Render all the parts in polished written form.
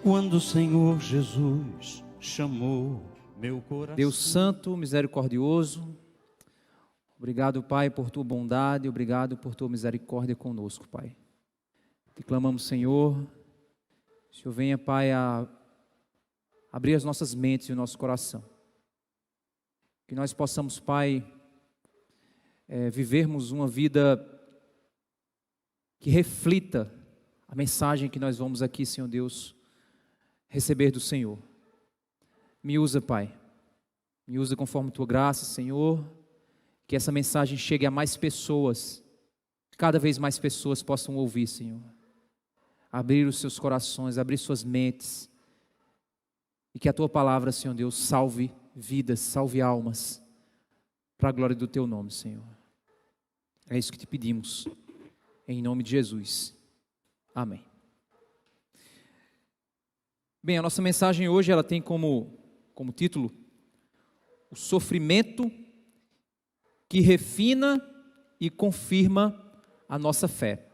quando o Senhor Jesus chamou meu coração. Deus santo, misericordioso, obrigado, Pai, por tua bondade, obrigado por tua misericórdia conosco, Pai. Te clamamos, Senhor, o Senhor venha, Pai, a abrir as nossas mentes e o nosso coração. Que nós possamos, Pai, vivermos uma vida que reflita a mensagem que nós vamos aqui, Senhor Deus, receber do Senhor. Me usa, Pai, me usa conforme tua graça, Senhor, que essa mensagem chegue a mais pessoas, cada vez mais pessoas possam ouvir, Senhor. Abrir os seus corações, abrir suas mentes, e que a tua palavra, Senhor Deus, salve vidas, salve almas, para a glória do teu nome, Senhor. É isso que te pedimos, em nome de Jesus. Amém. Bem, a nossa mensagem hoje, ela tem como título, o sofrimento que refina e confirma a nossa fé.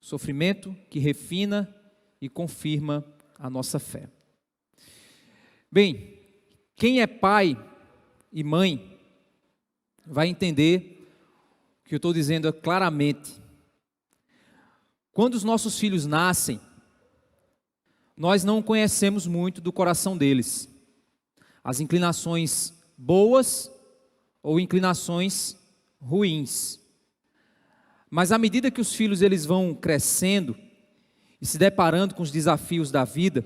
Sofrimento que refina e confirma a nossa fé. Bem, quem é pai e mãe vai entender o que eu estou dizendo claramente. Quando os nossos filhos nascem, nós não conhecemos muito do coração deles, as inclinações boas ou inclinações ruins. Mas à medida que os filhos eles vão crescendo e se deparando com os desafios da vida,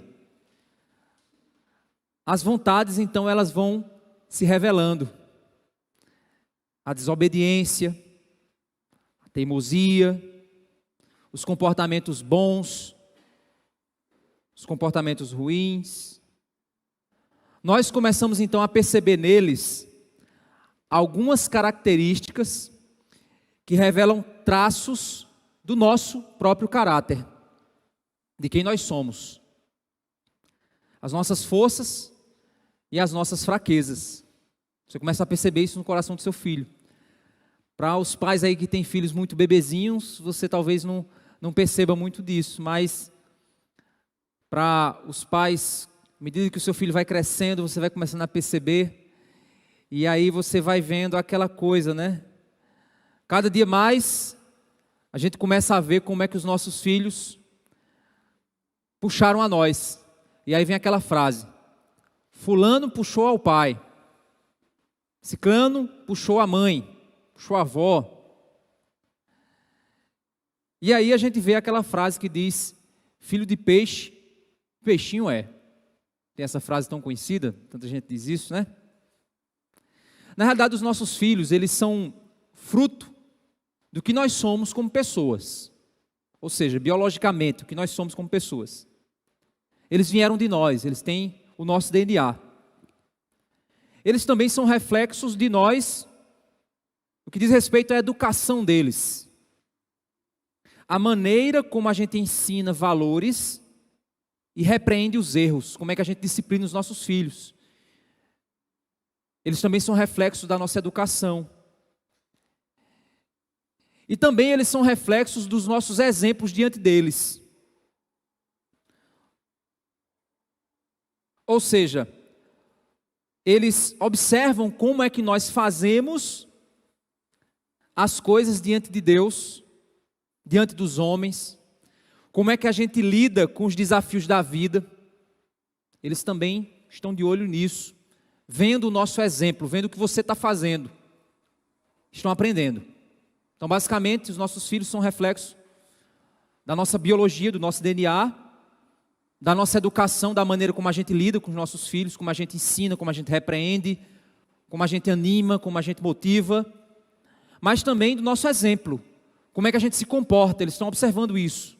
as vontades então elas vão se revelando. A desobediência, a teimosia, os comportamentos bons, os comportamentos ruins. Nós começamos então a perceber neles algumas características que revelam traços do nosso próprio caráter, de quem nós somos, as nossas forças e as nossas fraquezas. Você começa a perceber isso no coração do seu filho. Para os pais aí que têm filhos muito bebezinhos, você talvez não perceba muito disso, mas para os pais, à medida que o seu filho vai crescendo, você vai começando a perceber, e aí você vai vendo aquela coisa, né? Cada dia mais, a gente começa a ver como é que os nossos filhos puxaram a nós. E aí vem aquela frase: fulano puxou ao pai, ciclano puxou a mãe, puxou a avó. E aí a gente vê aquela frase que diz: filho de peixe, peixinho é. Tem essa frase tão conhecida, tanta gente diz isso, né? Na realidade, os nossos filhos, eles são fruto do que nós somos como pessoas. Ou seja, biologicamente, o que nós somos como pessoas. Eles vieram de nós, eles têm o nosso DNA. Eles também são reflexos de nós, o que diz respeito à educação deles. A maneira como a gente ensina valores e repreende os erros, como é que a gente disciplina os nossos filhos. Eles também são reflexos da nossa educação. E também eles são reflexos dos nossos exemplos diante deles. Ou seja, eles observam como é que nós fazemos as coisas diante de Deus, diante dos homens, como é que a gente lida com os desafios da vida. Eles também estão de olho nisso, vendo o nosso exemplo, vendo o que você está fazendo, estão aprendendo. Então, basicamente, os nossos filhos são reflexo da nossa biologia, do nosso DNA, da nossa educação, da maneira como a gente lida com os nossos filhos, como a gente ensina, como a gente repreende, como a gente anima, como a gente motiva, mas também do nosso exemplo, como é que a gente se comporta. Eles estão observando isso,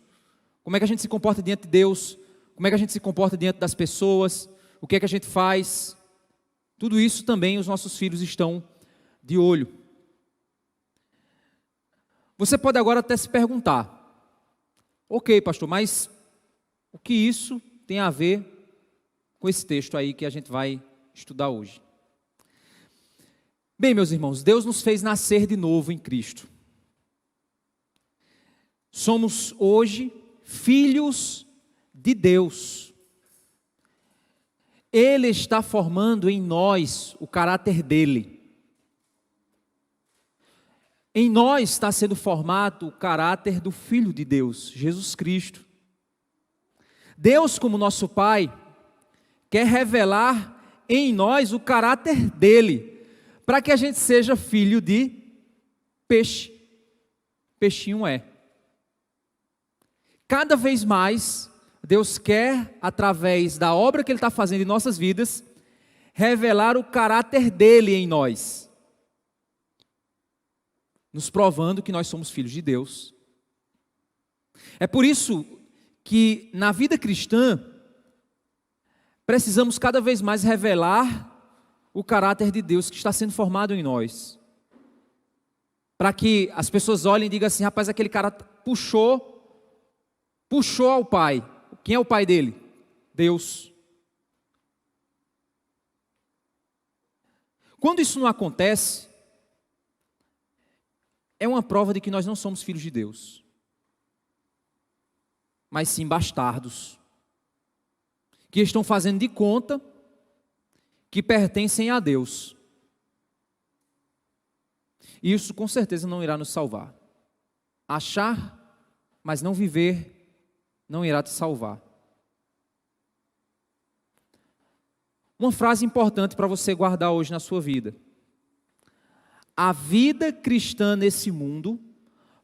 como é que a gente se comporta diante de Deus, como é que a gente se comporta diante das pessoas, o que é que a gente faz. Tudo isso também os nossos filhos estão de olho. Você pode agora até se perguntar: ok, pastor, mas o que isso tem a ver com esse texto aí que a gente vai estudar hoje? Bem, meus irmãos, Deus nos fez nascer de novo em Cristo. Somos hoje filhos de Deus. Ele está formando em nós o caráter dele. Em nós está sendo formado o caráter do Filho de Deus, Jesus Cristo. Deus, como nosso Pai, quer revelar em nós o caráter dele, para que a gente seja filho de peixe. Peixinho é. Cada vez mais, Deus quer, através da obra que Ele está fazendo em nossas vidas, revelar o caráter dele em nós, nos provando que nós somos filhos de Deus. É por isso que na vida cristã, precisamos cada vez mais revelar o caráter de Deus que está sendo formado em nós. Para que as pessoas olhem e digam assim: rapaz, aquele cara puxou ao pai. Quem é o pai dele? Deus. Quando isso não acontece, é uma prova de que nós não somos filhos de Deus, mas sim bastardos, que estão fazendo de conta que pertencem a Deus. E isso com certeza não irá nos salvar. Achar, mas não viver, não irá te salvar. Uma frase importante para você guardar hoje na sua vida: a vida cristã nesse mundo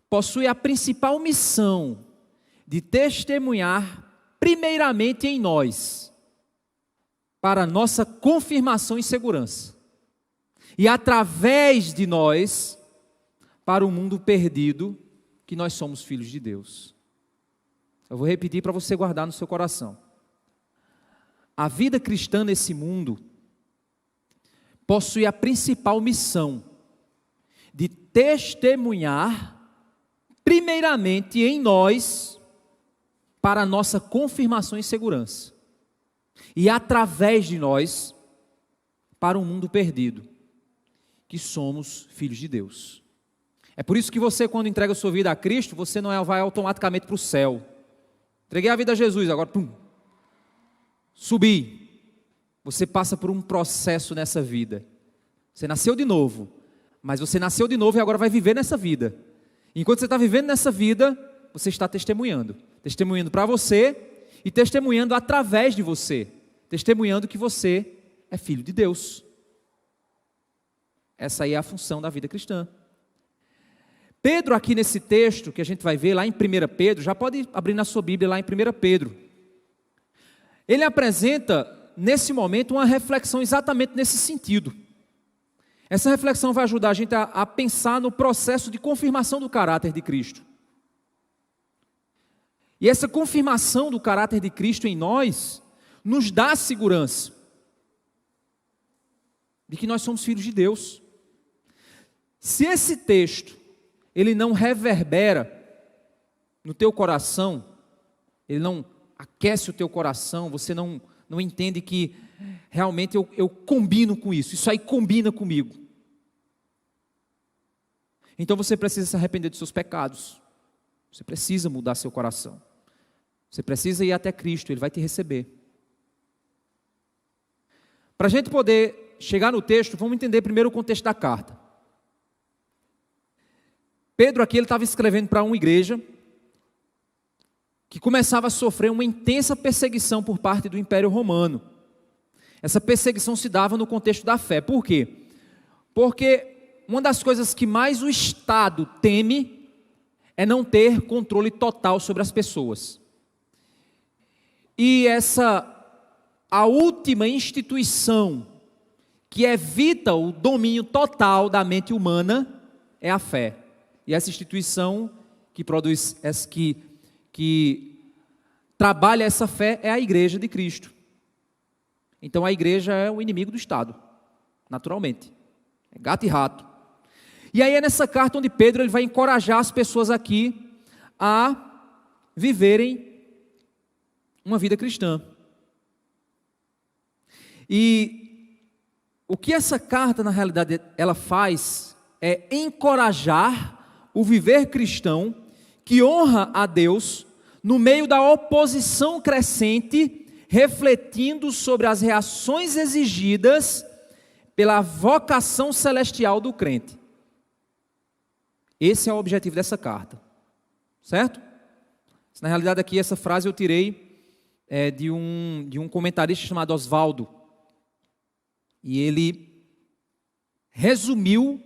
possui a principal missão de testemunhar primeiramente em nós, para nossa confirmação e segurança, e através de nós, para o mundo perdido, que nós somos filhos de Deus. Eu vou repetir para você guardar no seu coração. A vida cristã nesse mundo possui a principal missão de testemunhar primeiramente em nós, para a nossa confirmação e segurança, e através de nós, para um mundo perdido, que somos filhos de Deus. É por isso que você, quando entrega a sua vida a Cristo, você não vai automaticamente para o céu. Entreguei a vida a Jesus, agora subi. Você passa por um processo nessa vida. Você nasceu de novo, mas você nasceu de novo e agora vai viver nessa vida. Enquanto você está vivendo nessa vida, você está testemunhando para você e testemunhando através de você, testemunhando que você é filho de Deus. Essa aí é a função da vida cristã. Pedro, aqui nesse texto que a gente vai ver lá em 1 Pedro, já pode abrir na sua Bíblia lá em 1 Pedro, ele apresenta nesse momento uma reflexão exatamente nesse sentido. Essa reflexão vai ajudar a gente a pensar no processo de confirmação do caráter de Cristo. E essa confirmação do caráter de Cristo em nós, nos dá a segurança de que nós somos filhos de Deus. Se esse texto, ele não reverbera no teu coração, ele não aquece o teu coração, você não entende que realmente eu combino com isso aí combina comigo. Então você precisa se arrepender dos seus pecados, você precisa mudar seu coração, você precisa ir até Cristo, Ele vai te receber. Para a gente poder chegar no texto, vamos entender primeiro o contexto da carta. Pedro aqui, ele estava escrevendo para uma igreja que começava a sofrer uma intensa perseguição por parte do Império Romano. Essa perseguição se dava no contexto da fé. Por quê? Porque uma das coisas que mais o Estado teme é não ter controle total sobre as pessoas. E a última instituição que evita o domínio total da mente humana é a fé. E essa instituição que produz, que trabalha essa fé é a Igreja de Cristo. Então a igreja é o inimigo do Estado, naturalmente. É gato e rato. E aí é nessa carta onde Pedro ele vai encorajar as pessoas aqui a viverem uma vida cristã. E o que essa carta, na realidade, ela faz é encorajar o viver cristão que honra a Deus no meio da oposição crescente, refletindo sobre as reações exigidas pela vocação celestial do crente. Esse é o objetivo dessa carta, certo? Na realidade aqui essa frase eu tirei de um comentarista chamado Oswaldo, e ele resumiu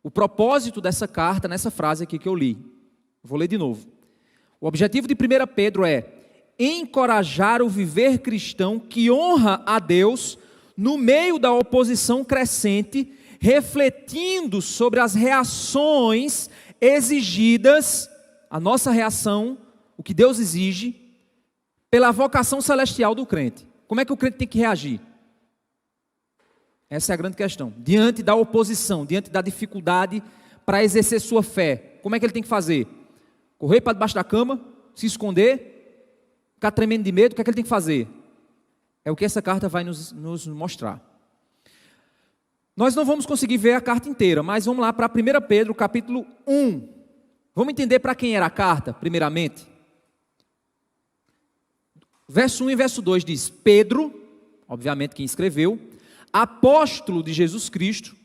o propósito dessa carta nessa frase aqui que eu li. Vou ler de novo. O objetivo de 1 Pedro é encorajar o viver cristão que honra a Deus no meio da oposição crescente, refletindo sobre as reações exigidas, a nossa reação, o que Deus exige, pela vocação celestial do crente. Como é que o crente tem que reagir? Essa é a grande questão. Diante da oposição, diante da dificuldade para exercer sua fé, como é que ele tem que fazer? Correr para debaixo da cama, se esconder, ficar tremendo de medo, o que é que ele tem que fazer? É o que essa carta vai nos mostrar. Nós não vamos conseguir ver a carta inteira, mas vamos lá para 1 Pedro, capítulo 1. Vamos entender para quem era a carta, primeiramente. Verso 1 e verso 2 diz: Pedro, obviamente quem escreveu, apóstolo de Jesus Cristo,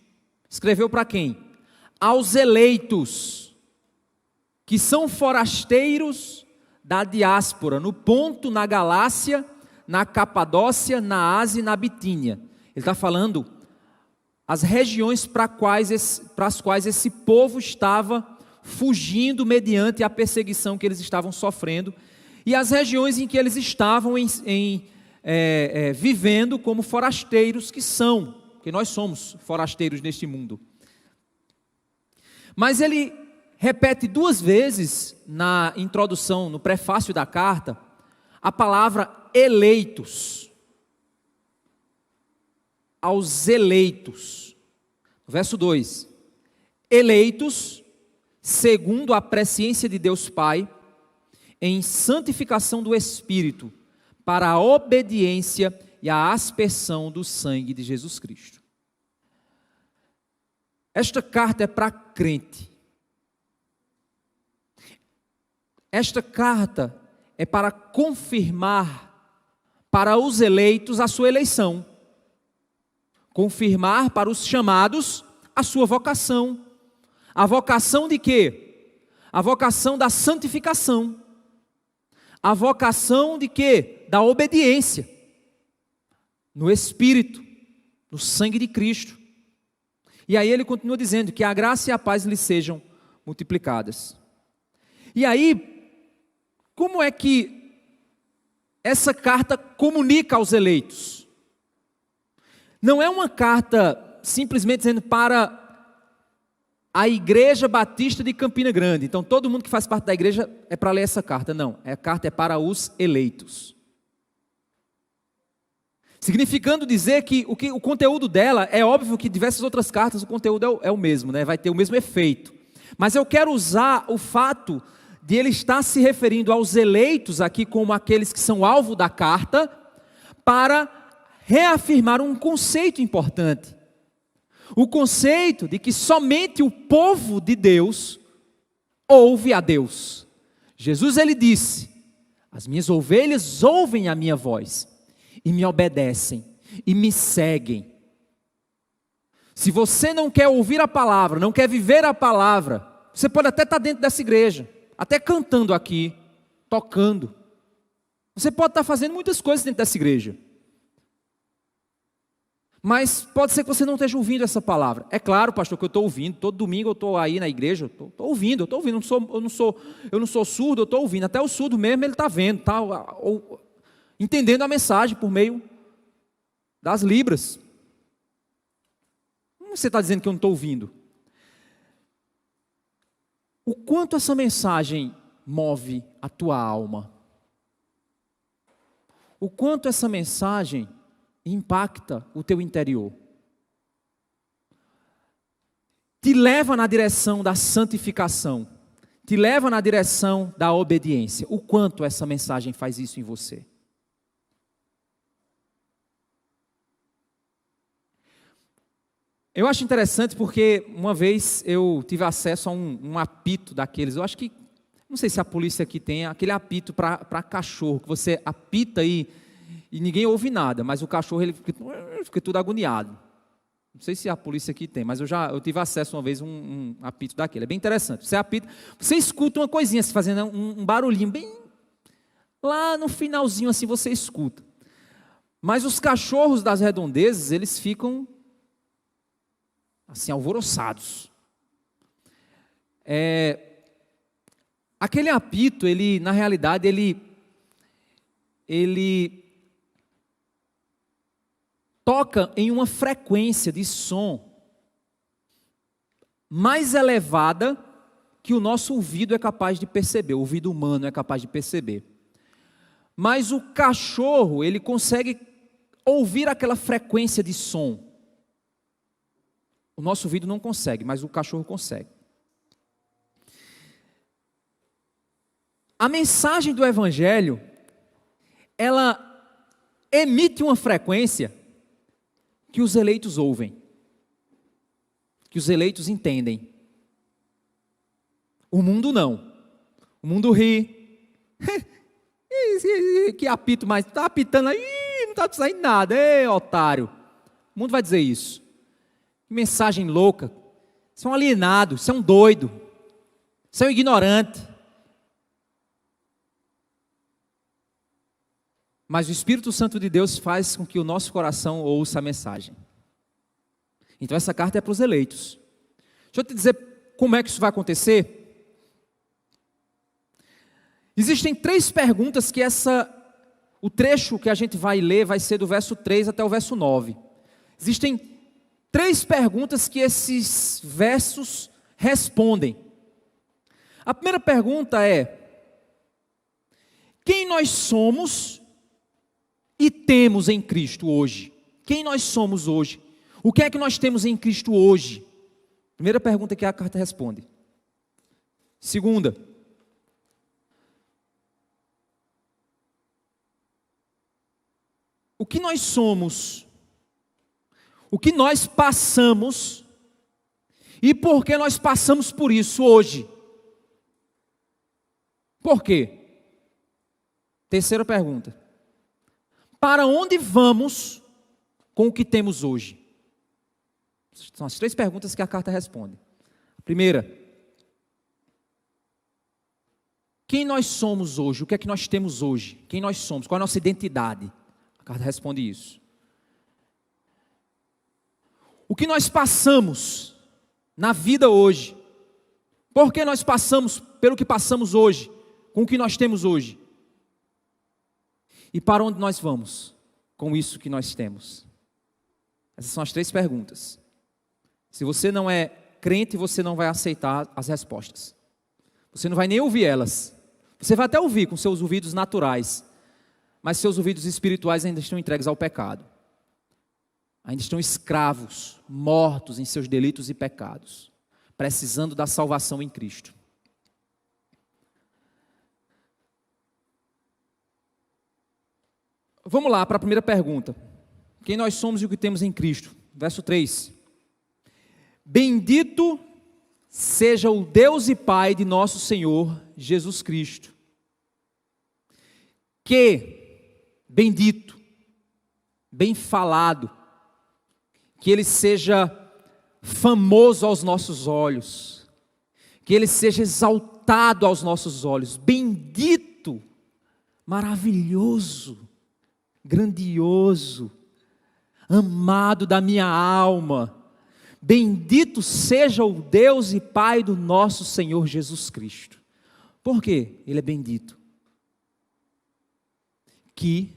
escreveu para quem? Aos eleitos, que são forasteiros da diáspora, no Ponto, na Galácia, na Capadócia, na Ásia e na Bitínia. Ele está falando as regiões para as quais esse povo estava fugindo mediante a perseguição que eles estavam sofrendo, e as regiões em que eles estavam vivendo como forasteiros que são, porque nós somos forasteiros neste mundo. Mas ele repete 2 vezes na introdução, no prefácio da carta, a palavra eleitos. Aos eleitos. Verso 2: eleitos segundo a presciência de Deus Pai, em santificação do Espírito, para a obediência e a aspersão do sangue de Jesus Cristo. Esta carta é para crente. Esta carta é para confirmar para os eleitos a sua eleição. Confirmar para os chamados a sua vocação. A vocação de quê? A vocação da santificação. A vocação de quê? Da obediência. No Espírito, no sangue de Cristo. E aí ele continua dizendo que a graça e a paz lhes sejam multiplicadas. E aí, como é que essa carta comunica aos eleitos? Não é uma carta simplesmente dizendo para a Igreja Batista de Campina Grande. Então todo mundo que faz parte da igreja é para ler essa carta. Não, a carta é para os eleitos. Significando dizer que o conteúdo dela, é óbvio que diversas outras cartas o conteúdo é o mesmo, né? Vai ter o mesmo efeito. Mas eu quero usar o fato de ele estar se referindo aos eleitos aqui como aqueles que são alvo da carta, para reafirmar um conceito importante. O conceito de que somente o povo de Deus ouve a Deus. Jesus ele disse: as minhas ovelhas ouvem a minha voz e me obedecem e me seguem. Se você não quer ouvir a palavra, não quer viver a palavra, você pode até estar dentro dessa igreja, até cantando aqui, tocando. Você pode estar fazendo muitas coisas dentro dessa igreja. Mas pode ser que você não esteja ouvindo essa palavra. É claro, pastor, que eu estou ouvindo. Todo domingo eu estou aí na igreja, eu estou ouvindo. Eu não sou surdo, eu estou ouvindo. Até o surdo mesmo, ele está vendo, está entendendo a mensagem por meio das libras. Como você está dizendo que eu não estou ouvindo? O quanto essa mensagem move a tua alma? O quanto essa mensagem impacta o teu interior? Te leva na direção da santificação, te leva na direção da obediência. O quanto essa mensagem faz isso em você? Eu acho interessante porque uma vez eu tive acesso a um apito daqueles, eu acho que Não sei se a polícia aqui tem aquele apito para cachorro, que você apita aí e ninguém ouve nada, mas o cachorro ele fica tudo agoniado. Não sei se a polícia aqui tem, mas eu tive acesso uma vez a um apito daquele. É bem interessante. Você apita, você escuta uma coisinha se fazendo um barulhinho bem lá no finalzinho assim você escuta. Mas os cachorros das redondezas, eles ficam assim alvoroçados. Aquele apito, ele na realidade ele toca em uma frequência de som mais elevada que o nosso ouvido é capaz de perceber, o ouvido humano é capaz de perceber. Mas o cachorro, ele consegue ouvir aquela frequência de som. O nosso ouvido não consegue, mas o cachorro consegue. A mensagem do Evangelho, ela emite uma frequência que os eleitos ouvem, que os eleitos entendem. O mundo não. O mundo ri. Que apito mais, está apitando aí, não está saindo nada, ei, otário. O mundo vai dizer isso. Que mensagem louca. Você é um alienado, você é um doido, você é um ignorante. Mas o Espírito Santo de Deus faz com que o nosso coração ouça a mensagem. Então essa carta é para os eleitos. Deixa eu te dizer como é que isso vai acontecer. Existem 3 perguntas que o trecho que a gente vai ler vai ser do verso 3 até o verso 9. Existem 3 perguntas que esses versos respondem. A primeira pergunta é: quem nós somos e temos em Cristo hoje? Quem nós somos hoje? O que é que nós temos em Cristo hoje? Primeira pergunta que a carta responde. Segunda: o que nós somos? O que nós passamos? E por que nós passamos por isso hoje? Por quê? Terceira pergunta: para onde vamos com o que temos hoje? São as 3 perguntas que a carta responde. A primeira: quem nós somos hoje? O que é que nós temos hoje? Quem nós somos? Qual é a nossa identidade? A carta responde isso. O que nós passamos na vida hoje? Por que nós passamos pelo que passamos hoje? Com o que nós temos hoje? E para onde nós vamos com isso que nós temos? Essas são as 3 perguntas. Se você não é crente, você não vai aceitar as respostas. Você não vai nem ouvir elas. Você vai até ouvir com seus ouvidos naturais, mas seus ouvidos espirituais ainda estão entregues ao pecado. Ainda estão escravos, mortos em seus delitos e pecados, precisando da salvação em Cristo. Vamos lá para a primeira pergunta. Quem nós somos e o que temos em Cristo? Verso 3. Bendito seja o Deus e Pai de nosso Senhor Jesus Cristo. Bendito, bem falado, que Ele seja famoso aos nossos olhos, que Ele seja exaltado aos nossos olhos, bendito, maravilhoso, grandioso, amado da minha alma, bendito seja o Deus e Pai do nosso Senhor Jesus Cristo. Por quê? Ele é bendito. Que,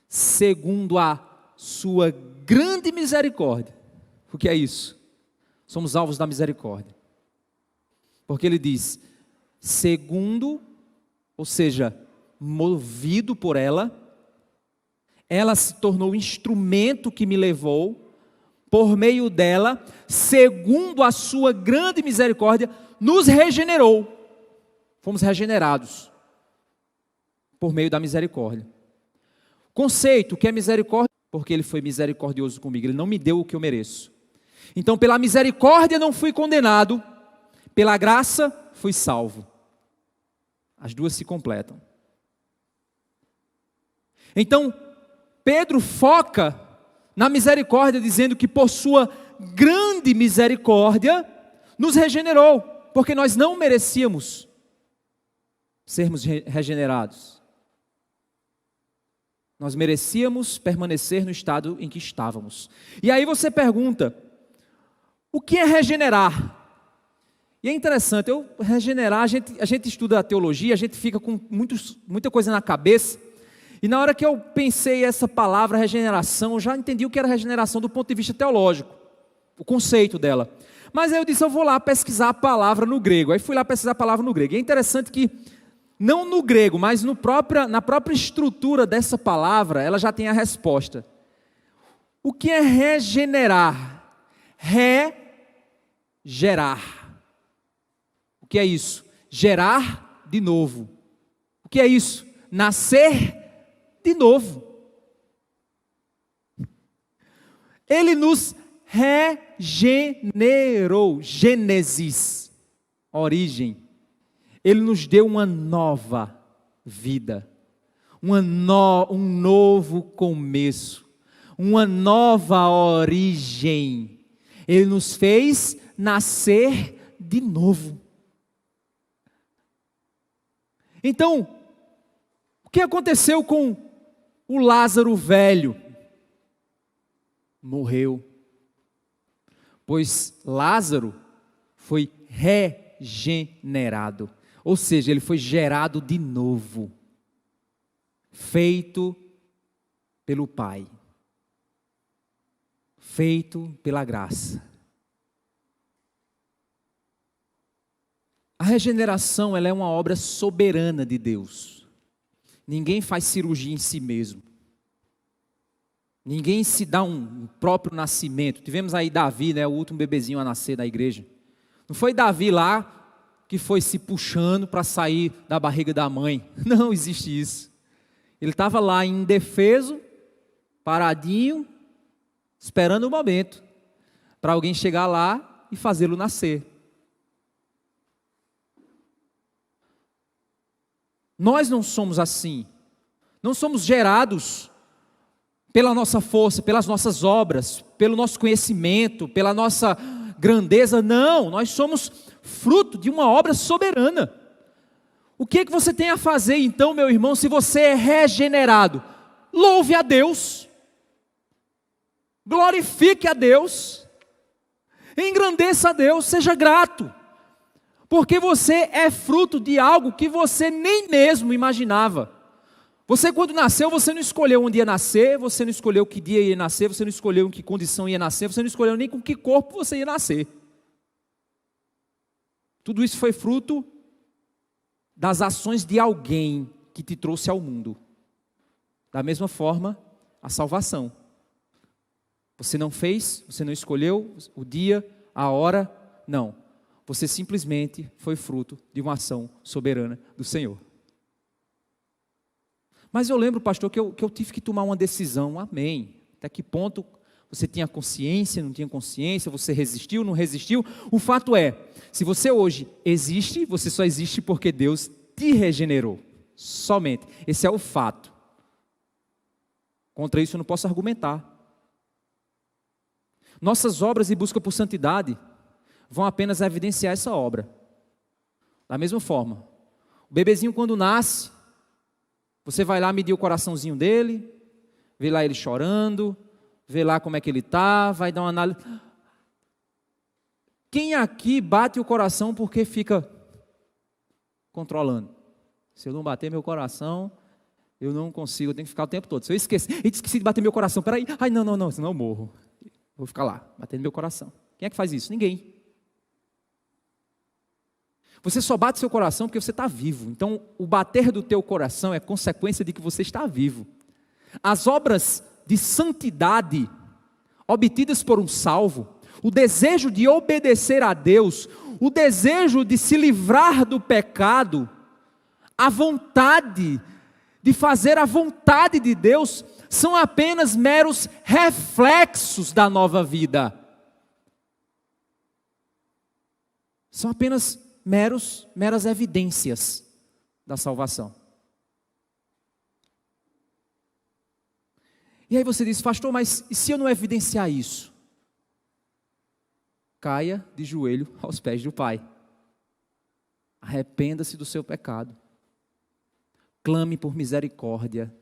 segundo a sua grande misericórdia, o que é isso? Somos alvos da misericórdia. Porque ele diz, segundo, ou seja, movido por ela se tornou o instrumento que me levou, por meio dela, segundo a sua grande misericórdia, nos regenerou. Fomos regenerados por meio da misericórdia. Conceito, que é misericórdia? Porque Ele foi misericordioso comigo, Ele não me deu o que eu mereço. Então, pela misericórdia não fui condenado, pela graça fui salvo. As duas se completam. Então, Pedro foca na misericórdia, dizendo que por sua grande misericórdia nos regenerou, porque nós não merecíamos sermos regenerados. Nós merecíamos permanecer no estado em que estávamos. E aí você pergunta, o que é regenerar? E é interessante, regenerar, a gente estuda a teologia, a gente fica com muita coisa na cabeça, e na hora que eu pensei essa palavra regeneração, eu já entendi o que era regeneração do ponto de vista teológico, o conceito dela. Mas aí eu disse, eu vou lá pesquisar a palavra no grego. Aí fui lá pesquisar a palavra no grego. E é interessante que, não no grego, mas na própria estrutura dessa palavra, ela já tem a resposta. O que é regenerar? Regerar. O que é isso? Gerar de novo. O que é isso? Nascer de novo. Ele nos regenerou. Gênesis, origem. Ele nos deu uma nova vida, um novo começo, uma nova origem. Ele nos fez nascer de novo. Então, o que aconteceu com o Lázaro velho? Morreu. Pois Lázaro foi regenerado. Ou seja, ele foi gerado de novo. Feito pelo Pai. Feito pela graça. A regeneração, ela é uma obra soberana de Deus. Ninguém faz cirurgia em si mesmo. Ninguém se dá um próprio nascimento. Tivemos aí Davi, né, o último bebezinho a nascer da igreja. Não foi Davi lá que foi se puxando para sair da barriga da mãe. Não existe isso. Ele estava lá indefeso, paradinho, esperando o momento para alguém chegar lá e fazê-lo nascer. Nós não somos assim. Não somos gerados pela nossa força, pelas nossas obras, pelo nosso conhecimento, pela nossa grandeza. Não, nós somos fruto de uma obra soberana. O que é que você tem a fazer então, meu irmão, se você é regenerado? Louve a Deus, glorifique a Deus, engrandeça a Deus, seja grato, porque você é fruto de algo que você nem mesmo imaginava. Você, quando nasceu, você não escolheu onde ia nascer, você não escolheu que dia ia nascer, você não escolheu em que condição ia nascer, você não escolheu nem com que corpo você ia nascer. Tudo isso foi fruto das ações de alguém que te trouxe ao mundo. Da mesma forma, a salvação. Você não fez, você não escolheu o dia, a hora, não. Você simplesmente foi fruto de uma ação soberana do Senhor. Mas eu lembro, pastor, que eu tive que tomar uma decisão. Amém. Até que ponto você tinha consciência, não tinha consciência, você resistiu, não resistiu? O fato é, se você hoje existe, você só existe porque Deus te regenerou. Somente. Esse é o fato. Contra isso eu não posso argumentar. Nossas obras e busca por santidade vão apenas evidenciar essa obra. Da mesma forma, o bebezinho quando nasce, você vai lá medir o coraçãozinho dele, vê lá ele chorando, vê lá como é que ele está, vai dar uma análise. Quem aqui bate o coração porque fica controlando? Se eu não bater meu coração, eu não consigo, eu tenho que ficar o tempo todo. Se eu esqueci de bater meu coração, peraí, ai não, senão eu morro. Vou ficar lá, batendo meu coração. Quem é que faz isso? Ninguém. Você só bate seu coração porque você está vivo. Então, o bater do teu coração é consequência de que você está vivo. As obras de santidade obtidas por um salvo, o desejo de obedecer a Deus, o desejo de se livrar do pecado, a vontade de fazer a vontade de Deus, são apenas meros reflexos da nova vida. São apenas meras evidências da salvação. E aí você diz, pastor, mas e se eu não evidenciar isso? Caia de joelho aos pés do Pai. Arrependa-se do seu pecado. Clame por misericórdia.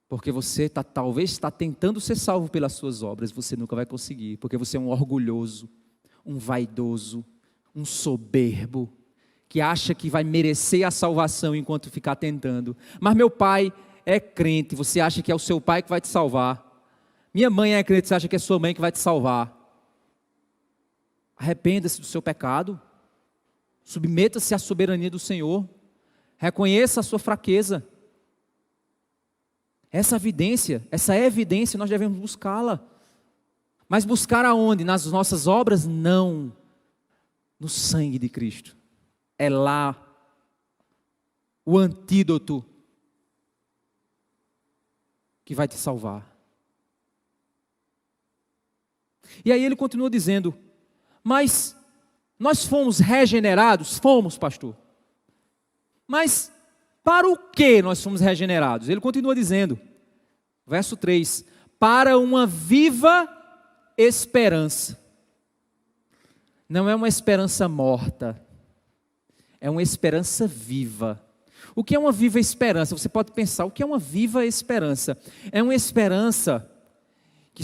Porque você talvez está tentando ser salvo pelas suas obras, você nunca vai conseguir, porque você é um orgulhoso, um vaidoso, um soberbo, que acha que vai merecer a salvação enquanto ficar tentando. Mas meu pai é crente, você acha que é o seu pai que vai te salvar. Minha mãe é crente, você acha que é sua mãe que vai te salvar. Arrependa-se do seu pecado, submeta-se à soberania do Senhor, reconheça a sua fraqueza. Essa evidência nós devemos buscá-la. Mas buscar aonde? Nas nossas obras? Não. No sangue de Cristo. É lá o antídoto que vai te salvar. E aí ele continua dizendo, mas nós fomos regenerados? Fomos, pastor. Mas para o que nós fomos regenerados? Ele continua dizendo, verso 3, para uma viva esperança. Não é uma esperança morta, é uma esperança viva. O que é uma viva esperança? Você pode pensar, o que é uma viva esperança? É uma esperança que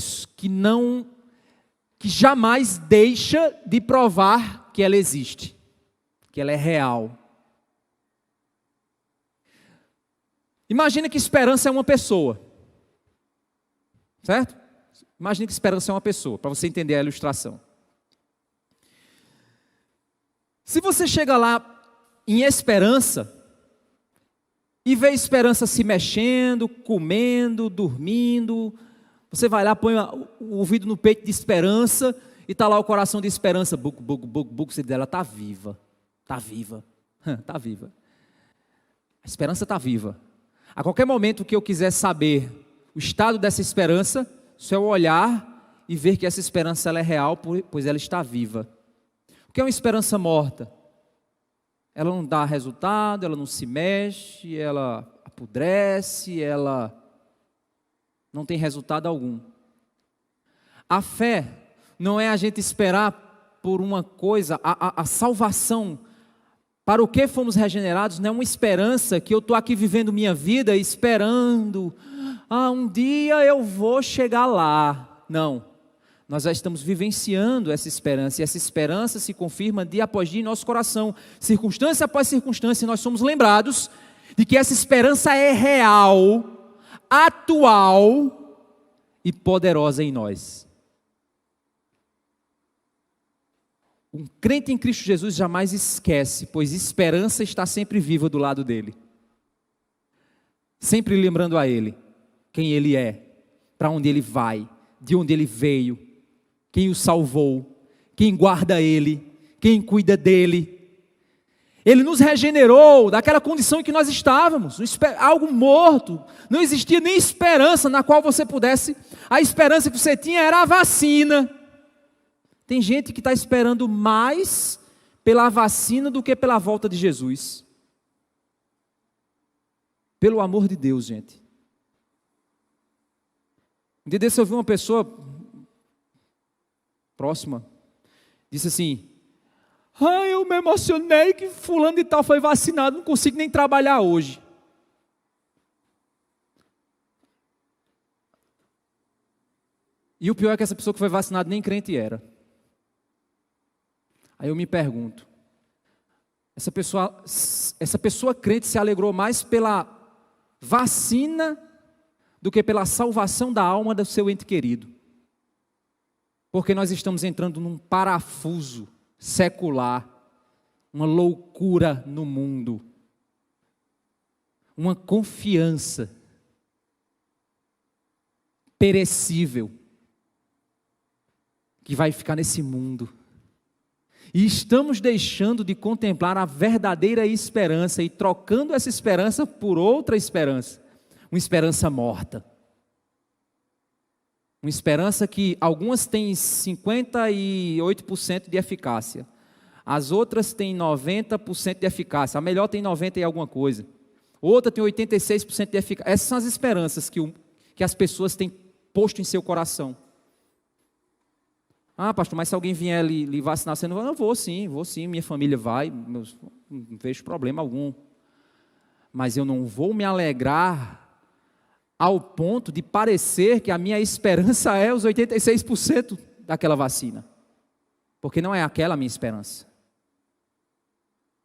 jamais deixa de provar que ela existe, que ela é real. Imagina que esperança é uma pessoa, certo? Imagina que esperança é uma pessoa, para você entender a ilustração. Se você chega lá em esperança, e vê esperança se mexendo, comendo, dormindo, você vai lá, põe o ouvido no peito de esperança, e está lá o coração de esperança, buc, buc, buc, buc, você diz, ela está viva, está viva, está viva. A esperança está viva. A qualquer momento que eu quiser saber o estado dessa esperança, se eu olhar e ver que essa esperança ela é real, pois ela está viva. O que é uma esperança morta? Ela não dá resultado, ela não se mexe, ela apodrece, ela não tem resultado algum. A fé não é a gente esperar por uma coisa, a salvação. Para o que fomos regenerados não é uma esperança que eu estou aqui vivendo minha vida esperando, um dia eu vou chegar lá. Não, nós já estamos vivenciando essa esperança, e essa esperança se confirma dia após dia em nosso coração, circunstância após circunstância, nós somos lembrados de que essa esperança é real, atual e poderosa em nós. Um crente em Cristo Jesus jamais esquece, pois esperança está sempre viva do lado dele. Sempre lembrando a ele quem ele é, para onde ele vai, de onde ele veio, quem o salvou, quem guarda ele, quem cuida dele. Ele nos regenerou daquela condição em que nós estávamos, algo morto, não existia nem esperança na qual você pudesse, a esperança que você tinha era a vacina. Tem gente que está esperando mais pela vacina do que pela volta de Jesus. Pelo amor de Deus, gente. Um dia desse eu vi uma pessoa próxima, disse assim, eu me emocionei que fulano de tal foi vacinado, não consigo nem trabalhar hoje. E o pior é que essa pessoa que foi vacinada nem crente era. Aí eu me pergunto, essa pessoa crente se alegrou mais pela vacina do que pela salvação da alma do seu ente querido. Porque nós estamos entrando num parafuso secular, uma loucura no mundo, uma confiança perecível que vai ficar nesse mundo. E estamos deixando de contemplar a verdadeira esperança e trocando essa esperança por outra esperança. Uma esperança morta. Uma esperança que algumas têm 58% de eficácia. As outras têm 90% de eficácia. A melhor tem 90% e alguma coisa. Outra tem 86% de eficácia. Essas são as esperanças que as pessoas têm posto em seu coração. Ah, pastor, mas se alguém vier lhe vacinar, você não vai? Não, vou sim, minha família vai, não vejo problema algum. Mas eu não vou me alegrar ao ponto de parecer que a minha esperança é os 86% daquela vacina. Porque não é aquela a minha esperança.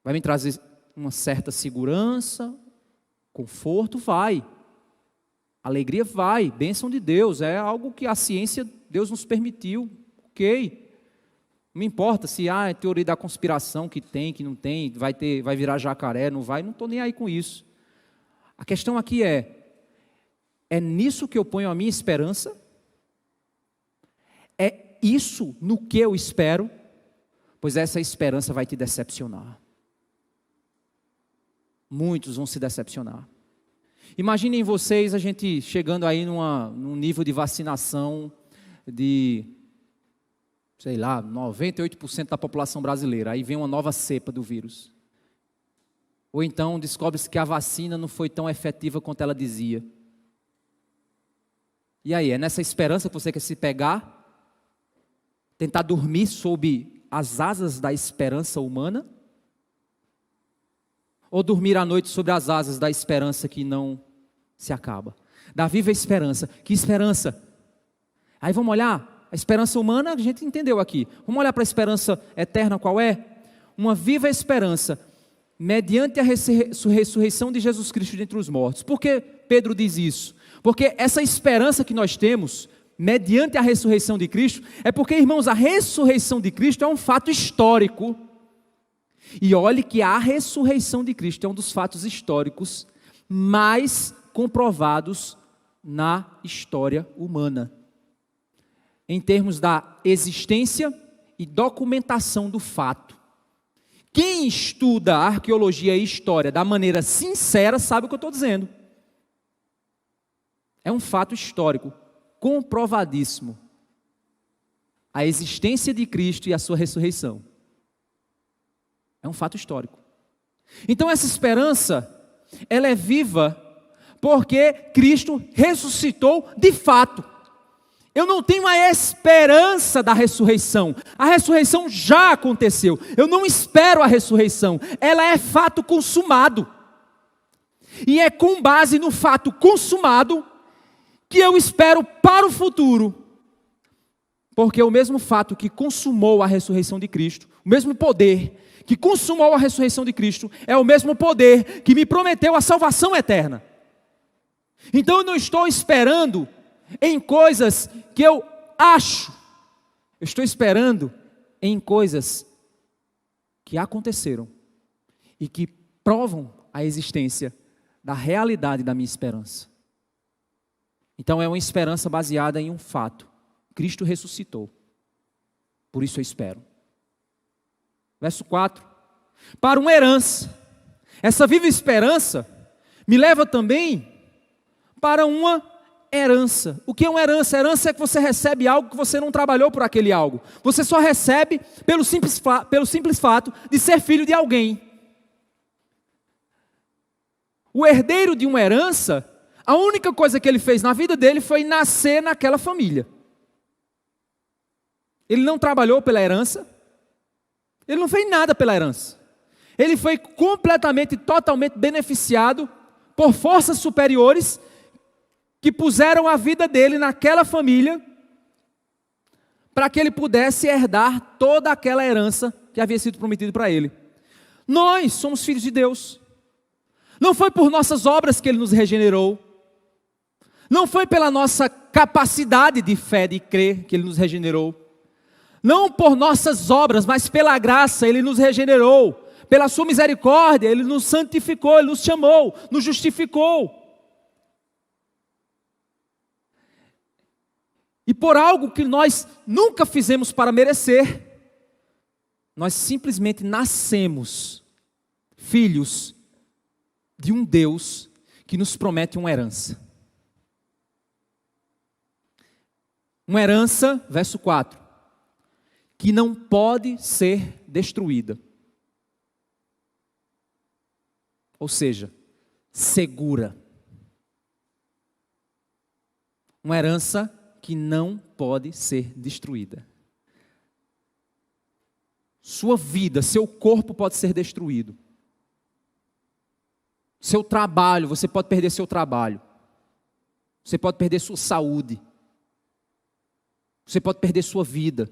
Vai me trazer uma certa segurança, conforto, vai. Alegria vai, bênção de Deus, é algo que a ciência, Deus nos permitiu, ok. Não me importa se é teoria da conspiração que tem, que não tem, vai virar jacaré, não vai, não estou nem aí com isso. A questão aqui é nisso que eu ponho a minha esperança? É isso no que eu espero? Pois essa esperança vai te decepcionar. Muitos vão se decepcionar. Imaginem vocês, a gente chegando aí num nível de vacinação de, sei lá, 98% da população brasileira. Aí vem uma nova cepa do vírus. Ou então descobre-se que a vacina não foi tão efetiva quanto ela dizia. E aí, é nessa esperança que você quer se pegar? Tentar dormir sob as asas da esperança humana? Ou dormir à noite sobre as asas da esperança que não se acaba? Da viva esperança. Que esperança? Aí vamos olhar, a esperança humana a gente entendeu aqui. Vamos olhar para a esperança eterna, qual é? Uma viva esperança, mediante a ressurreição de Jesus Cristo dentre os mortos. Por que Pedro diz isso? Porque essa esperança que nós temos, mediante a ressurreição de Cristo, é porque, irmãos, a ressurreição de Cristo é um fato histórico. E olhe que a ressurreição de Cristo é um dos fatos históricos mais comprovados na história humana, em termos da existência e documentação do fato. Quem estuda arqueologia e história da maneira sincera sabe o que eu estou dizendo. É um fato histórico, comprovadíssimo. A existência de Cristo e a sua ressurreição. É um fato histórico. Então essa esperança, ela é viva porque Cristo ressuscitou de fato. Eu não tenho a esperança da ressurreição. A ressurreição já aconteceu. Eu não espero a ressurreição. Ela é fato consumado. E é com base no fato consumado que eu espero para o futuro. Porque o mesmo fato que consumou a ressurreição de Cristo, o mesmo poder que consumou a ressurreição de Cristo, é o mesmo poder que me prometeu a salvação eterna. Então eu não estou esperando em coisas que eu acho, eu estou esperando em coisas que aconteceram e que provam a existência da realidade da minha esperança. Então é uma esperança baseada em um fato: Cristo ressuscitou, por isso eu espero. Verso 4, para uma herança. Essa viva esperança me leva também para uma herança. O que é uma herança? Herança é que você recebe algo que você não trabalhou por aquele algo. Você só recebe pelo simples fato de ser filho de alguém. O herdeiro de uma herança, a única coisa que ele fez na vida dele foi nascer naquela família. Ele não trabalhou pela herança. Ele não fez nada pela herança. Ele foi completamente, totalmente beneficiado por forças superiores que puseram a vida dele naquela família para que ele pudesse herdar toda aquela herança que havia sido prometida para ele. Nós somos filhos de Deus. Não foi por nossas obras que ele nos regenerou. Não foi pela nossa capacidade de fé, de crer, que ele nos regenerou. Não por nossas obras, mas pela graça ele nos regenerou. Pela sua misericórdia ele nos santificou, ele nos chamou, nos justificou. E por algo que nós nunca fizemos para merecer, nós simplesmente nascemos filhos de um Deus que nos promete uma herança. Uma herança, verso 4, que não pode ser destruída. Ou seja, segura. Uma herança que não pode ser destruída. Sua vida, seu corpo pode ser destruído. Seu trabalho, você pode perder seu trabalho. Você pode perder sua saúde. Você pode perder sua vida.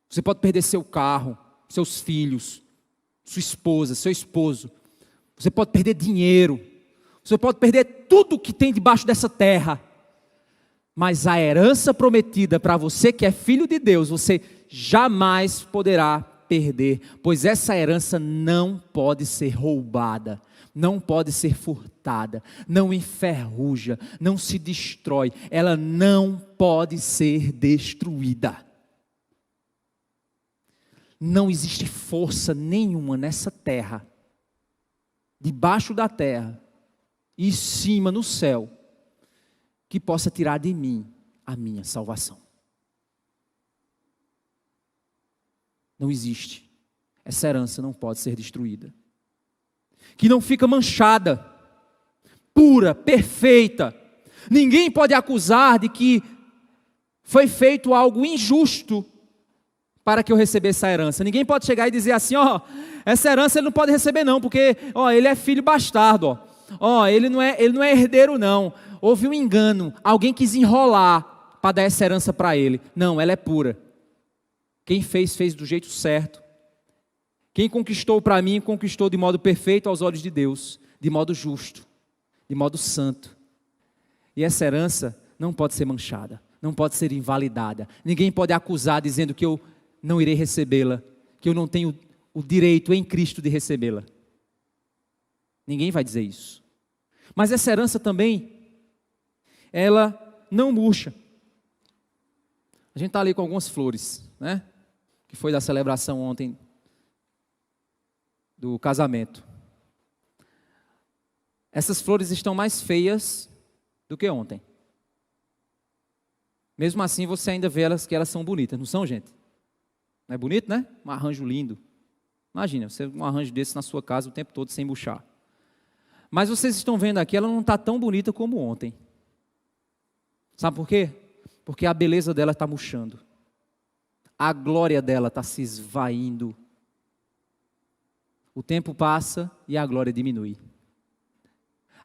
Você pode perder seu carro, seus filhos, sua esposa, seu esposo. Você pode perder dinheiro. Você pode perder tudo que tem debaixo dessa terra. Mas a herança prometida para você que é filho de Deus, você jamais poderá perder, pois essa herança não pode ser roubada, não pode ser furtada, não enferruja, não se destrói, ela não pode ser destruída. Não existe força nenhuma nessa terra, debaixo da terra e em cima no céu, que possa tirar de mim a minha salvação. Não existe. Essa herança não pode ser destruída. Que não fica manchada, pura, perfeita. Ninguém pode acusar de que foi feito algo injusto para que eu recebesse essa herança. Ninguém pode chegar e dizer assim, essa herança ele não pode receber não, porque ele é filho bastardo, ele não é herdeiro não. Houve um engano, alguém quis enrolar para dar essa herança para ele. Não, ela é pura. Quem fez do jeito certo. Quem conquistou para mim, conquistou de modo perfeito aos olhos de Deus, de modo justo, de modo santo. E essa herança não pode ser manchada, não pode ser invalidada. Ninguém pode acusar dizendo que eu não irei recebê-la, que eu não tenho o direito em Cristo de recebê-la. Ninguém vai dizer isso. Mas essa herança também, ela não murcha. A gente está ali com algumas flores, né? Que foi da celebração ontem do casamento. Essas flores estão mais feias do que ontem. Mesmo assim, você ainda vê que elas são bonitas, não são, gente? Não é bonito, né? Um arranjo lindo. Imagina, você um arranjo desse na sua casa o tempo todo sem murchar. Mas vocês estão vendo aqui, ela não está tão bonita como ontem. Sabe por quê? Porque a beleza dela está murchando. A glória dela está se esvaindo. O tempo passa e a glória diminui.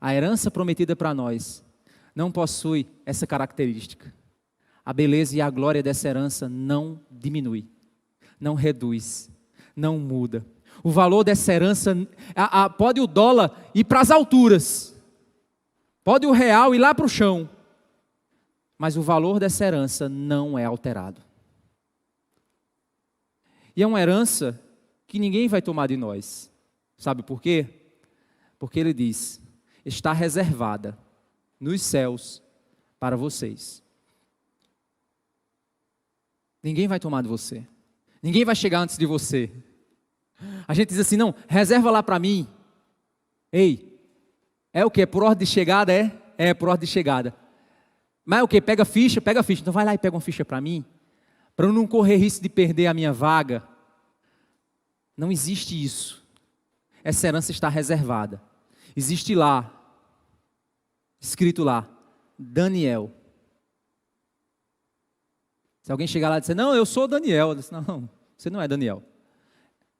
A herança prometida para nós não possui essa característica. A beleza e a glória dessa herança não diminui, não reduz, não muda. O valor dessa herança, pode o dólar ir para as alturas, pode o real ir lá para o chão, mas o valor dessa herança não é alterado. E é uma herança que ninguém vai tomar de nós. Sabe por quê? Porque ele diz, está reservada nos céus para vocês. Ninguém vai tomar de você. Ninguém vai chegar antes de você. A gente diz assim, não, reserva lá para mim. Ei, é o quê? Por ordem de chegada, é? É, por ordem de chegada. Mas é o quê? Pega ficha. Então vai lá e pega uma ficha para mim. Para eu não correr risco de perder a minha vaga. Não existe isso. Essa herança está reservada. Existe lá, escrito lá, Daniel. Se alguém chegar lá e dizer, não, eu sou Daniel. Eu disse, não, você não é Daniel.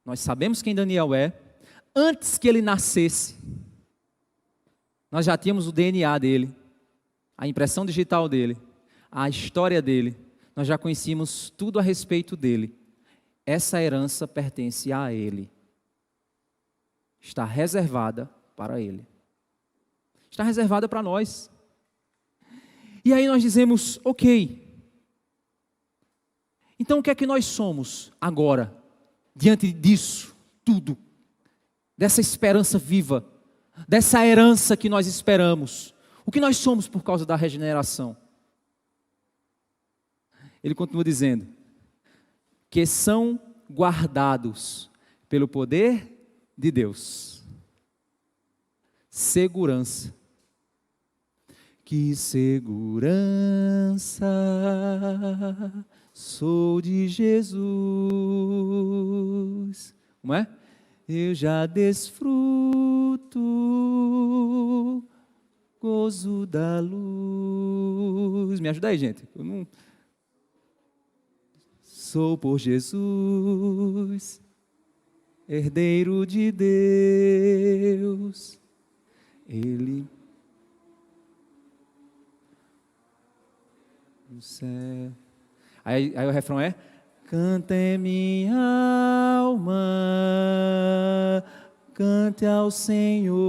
Nós sabemos quem Daniel é. Antes que ele nascesse, nós já tínhamos o DNA dele, a impressão digital dele, a história dele. Nós já conhecíamos tudo a respeito dele. Essa herança pertence a ele. Está reservada para ele. Está reservada para nós. E aí nós dizemos, ok. Então o que é que nós somos agora? Diante disso, tudo. Dessa esperança viva. Dessa herança que nós esperamos. O que nós somos por causa da regeneração? Ele continua dizendo, que são guardados pelo poder de Deus. Segurança. Que segurança sou de Jesus. Como é? Eu já desfruto gozo da luz. Me ajuda aí, gente. Eu não... Sou por Jesus, herdeiro de Deus. Ele no céu. Aí o refrão é: canta em minha alma, cante ao Senhor,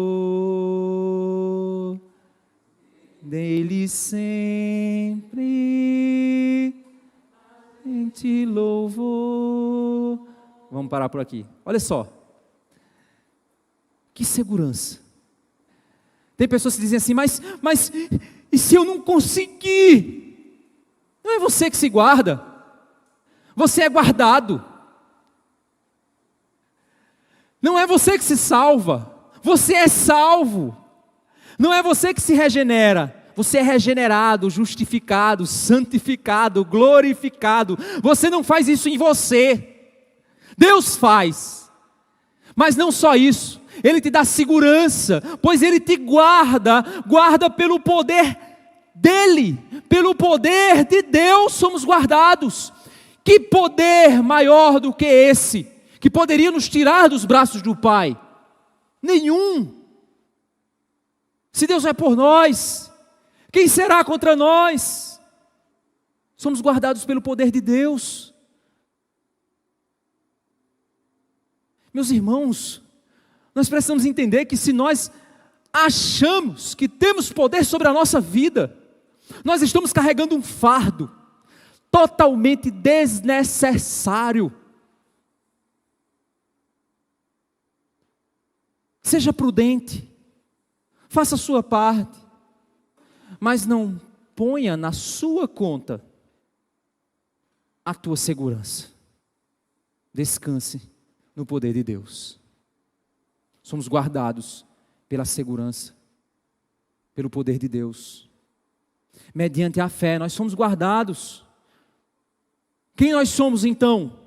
dele sempre em ti louvor. Vamos parar por aqui. Olha só, que segurança. Tem pessoas que dizem assim, mas e se eu não conseguir? Não é você que se guarda, você é guardado. Não é você que se salva, você é salvo. Não é você que se regenera, você é regenerado, justificado, santificado, glorificado. Você não faz isso em você, Deus faz. Mas não só isso, Ele te dá segurança, pois Ele te guarda pelo poder dEle, pelo poder de Deus somos guardados. Que poder maior do que esse, que poderia nos tirar dos braços do Pai? Nenhum. Se Deus é por nós, quem será contra nós? Somos guardados pelo poder de Deus. Meus irmãos, nós precisamos entender que se nós achamos que temos poder sobre a nossa vida, nós estamos carregando um fardo totalmente desnecessário. Seja prudente, faça a sua parte, mas não ponha na sua conta a tua segurança. Descanse no poder de Deus. Somos guardados pela segurança, pelo poder de Deus. Mediante a fé, nós somos guardados. Quem nós somos então?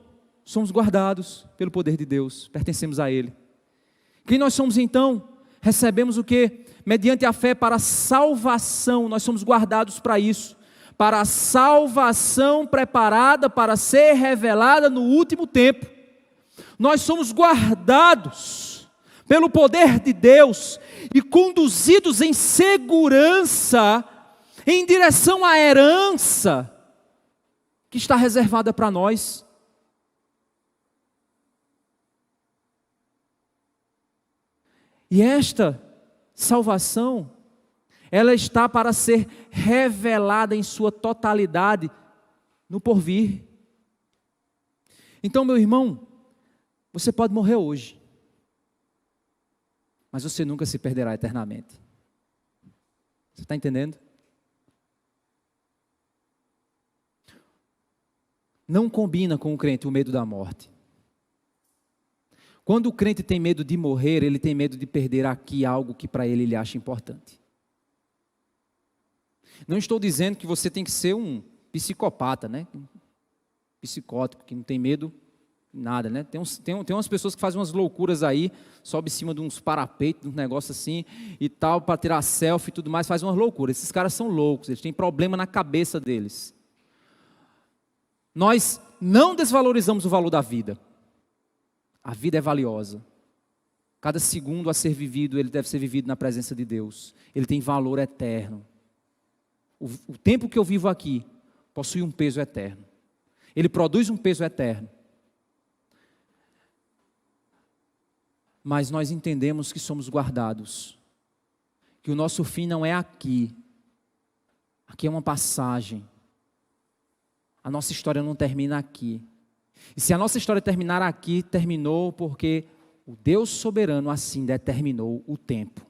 Somos guardados pelo poder de Deus, pertencemos a Ele. Quem nós somos então? Recebemos o quê? Mediante a fé para a salvação, nós somos guardados para isso. Para a salvação preparada para ser revelada no último tempo. Nós somos guardados pelo poder de Deus e conduzidos em segurança em direção à herança que está reservada para nós. E esta salvação, ela está para ser revelada em sua totalidade no porvir. Então, meu irmão, você pode morrer hoje, mas você nunca se perderá eternamente. Você está entendendo? Não combina com o crente o medo da morte. Quando o crente tem medo de morrer, ele tem medo de perder aqui algo que para ele acha importante. Não estou dizendo que você tem que ser um psicopata, né? Psicótico, que não tem medo de nada, né? Tem umas pessoas que fazem umas loucuras aí, sobe em cima de uns parapeitos, um negócio assim e tal, para tirar selfie e tudo mais, faz umas loucuras. Esses caras são loucos, eles têm problema na cabeça deles. Nós não desvalorizamos o valor da vida. A vida é valiosa. Cada segundo a ser vivido, ele deve ser vivido na presença de Deus. Ele tem valor eterno. O tempo que eu vivo aqui possui um peso eterno. Ele produz um peso eterno. Mas nós entendemos que somos guardados. Que o nosso fim não é aqui. Aqui é uma passagem. A nossa história não termina aqui. E se a nossa história terminar aqui, terminou porque o Deus soberano assim determinou o tempo.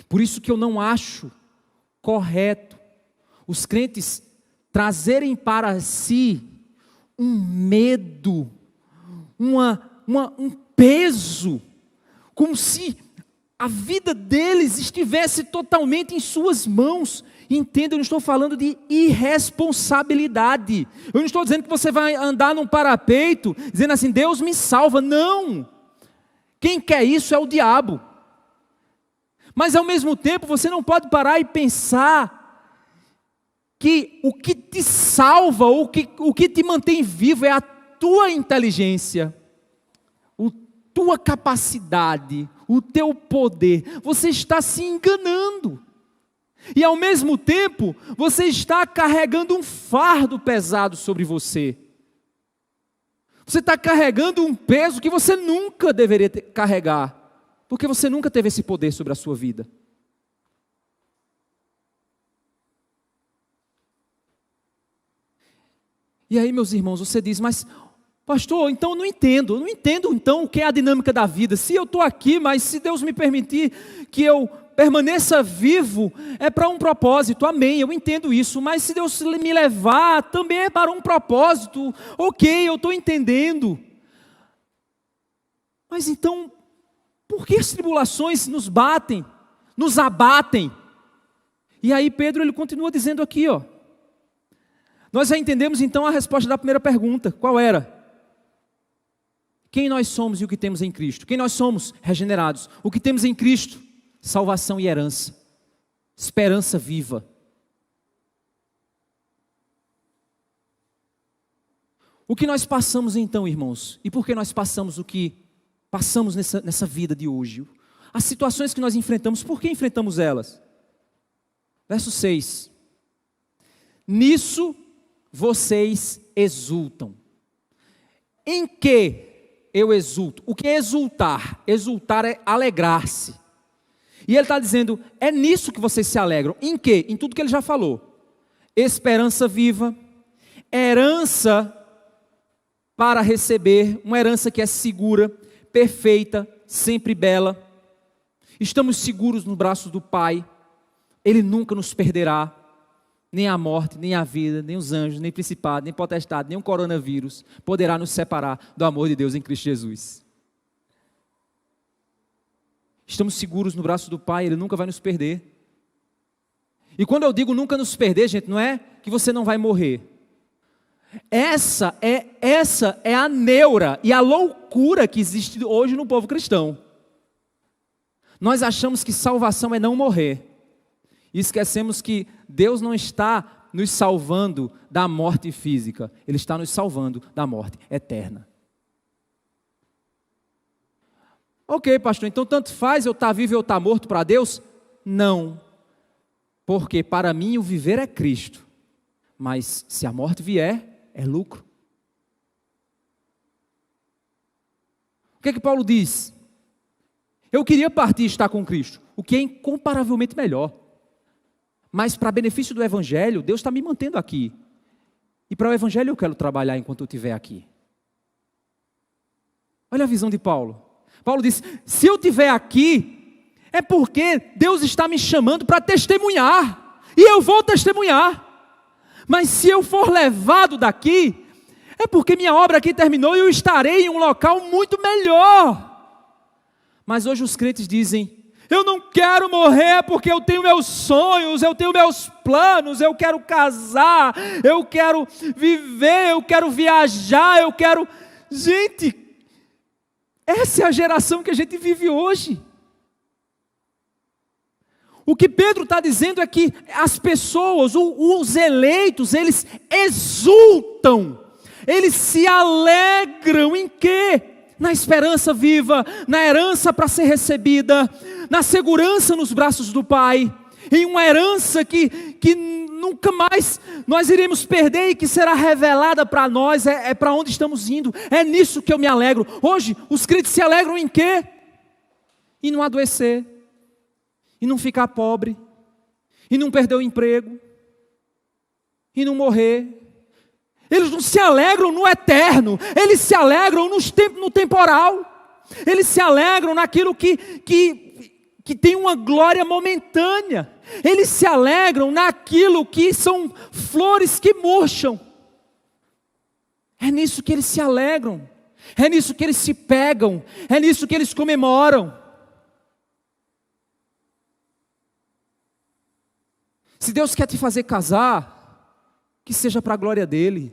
Por isso que eu não acho correto os crentes trazerem para si um medo, um peso, como se a vida deles estivesse totalmente em suas mãos Entenda, eu não estou falando de irresponsabilidade. Eu não estou dizendo que você vai andar num parapeito, dizendo assim, Deus me salva. Não! Quem quer isso é o diabo. Mas ao mesmo tempo, você não pode parar e pensar que o que te salva, o que te mantém vivo é a tua inteligência, a tua capacidade, o teu poder. Você está se enganando. E ao mesmo tempo, você está carregando um fardo pesado sobre você. Você está carregando um peso que você nunca deveria carregar, porque você nunca teve esse poder sobre a sua vida. E aí, meus irmãos, você diz, mas pastor, então eu não entendo então o que é a dinâmica da vida. Se eu estou aqui, mas se Deus me permitir que eu permaneça vivo, é para um propósito, amém, eu entendo isso, mas se Deus me levar, também é para um propósito, ok, eu estou entendendo. Mas então, por que as tribulações nos batem, nos abatem? E aí Pedro, ele continua dizendo aqui, ó, nós já entendemos então a resposta da primeira pergunta, qual era? Quem nós somos e o que temos em Cristo? Quem nós somos? Regenerados. O que temos em Cristo? Salvação e herança, esperança viva. O que nós passamos então, irmãos? E por que nós passamos o que passamos nessa vida de hoje? As situações que nós enfrentamos, por que enfrentamos elas? Verso 6. Nisso vocês exultam. Em que eu exulto? O que é exultar? Exultar é alegrar-se. E ele está dizendo, é nisso que vocês se alegram. Em quê? Em tudo que ele já falou. Esperança viva, herança para receber, uma herança que é segura, perfeita, sempre bela. Estamos seguros nos braços do Pai. Ele nunca nos perderá. Nem a morte, nem a vida, nem os anjos, nem principado, nem potestade, nem o coronavírus poderá nos separar do amor de Deus em Cristo Jesus. Estamos seguros no braço do Pai, Ele nunca vai nos perder. E quando eu digo nunca nos perder, gente, não é que você não vai morrer. Essa é a neura e a loucura que existe hoje no povo cristão. Nós achamos que salvação é não morrer. E esquecemos que Deus não está nos salvando da morte física. Ele está nos salvando da morte eterna. Ok, pastor, então tanto faz eu estar vivo ou eu estar morto para Deus? Não. Porque para mim o viver é Cristo. Mas se a morte vier, é lucro. O que é que Paulo diz? Eu queria partir e estar com Cristo, o que é incomparavelmente melhor. Mas para benefício do Evangelho, Deus está me mantendo aqui. E para o Evangelho eu quero trabalhar enquanto eu estiver aqui. Olha a visão de Paulo. Paulo diz, se eu estiver aqui, é porque Deus está me chamando para testemunhar. E eu vou testemunhar. Mas se eu for levado daqui, é porque minha obra aqui terminou e eu estarei em um local muito melhor. Mas hoje os crentes dizem, eu não quero morrer porque eu tenho meus sonhos, eu tenho meus planos, eu quero casar, eu quero viver, eu quero viajar, eu quero... Gente, essa é a geração que a gente vive hoje. O que Pedro está dizendo é que as pessoas, os eleitos, eles exultam, eles se alegram em quê? Na esperança viva, na herança para ser recebida, na segurança nos braços do Pai, em uma herança que nunca mais nós iremos perder e que será revelada para nós, é para onde estamos indo, é nisso que eu me alegro. Hoje, os crentes se alegram em quê? Em não adoecer, em não ficar pobre, em não perder o emprego, em não morrer. Eles não se alegram no eterno, eles se alegram no temporal, eles se alegram naquilo que tem uma glória momentânea, eles se alegram naquilo que são flores que murcham. É nisso que eles se alegram, é nisso que eles se pegam, é nisso que eles comemoram. Se Deus quer te fazer casar, que seja para a glória dEle.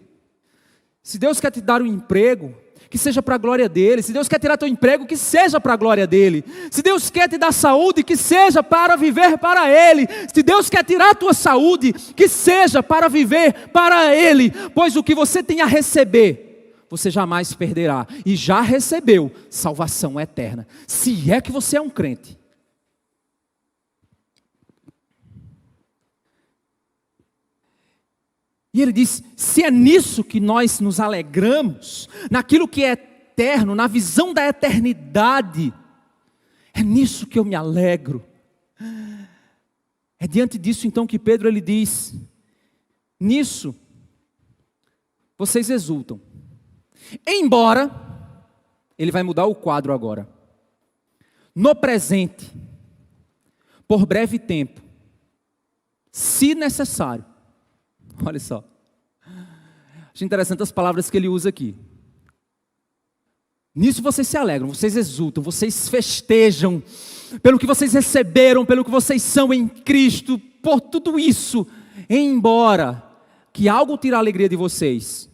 Se Deus quer te dar um emprego, que seja para a glória dEle. Se Deus quer tirar teu emprego, que seja para a glória dEle. Se Deus quer te dar saúde, que seja para viver para Ele. Se Deus quer tirar a tua saúde, que seja para viver para Ele. Pois o que você tem a receber, você jamais perderá. E já recebeu salvação eterna. Se é que você é um crente. E ele diz, se é nisso que nós nos alegramos, naquilo que é eterno, na visão da eternidade, é nisso que eu me alegro. É diante disso então que Pedro ele diz, nisso vocês exultam. Embora, ele vai mudar o quadro agora, no presente, por breve tempo, se necessário. Olha só, acho interessante as palavras que ele usa aqui. Nisso vocês se alegram, vocês exultam, vocês festejam, pelo que vocês receberam, pelo que vocês são em Cristo, por tudo isso, embora que algo tire a alegria de vocês,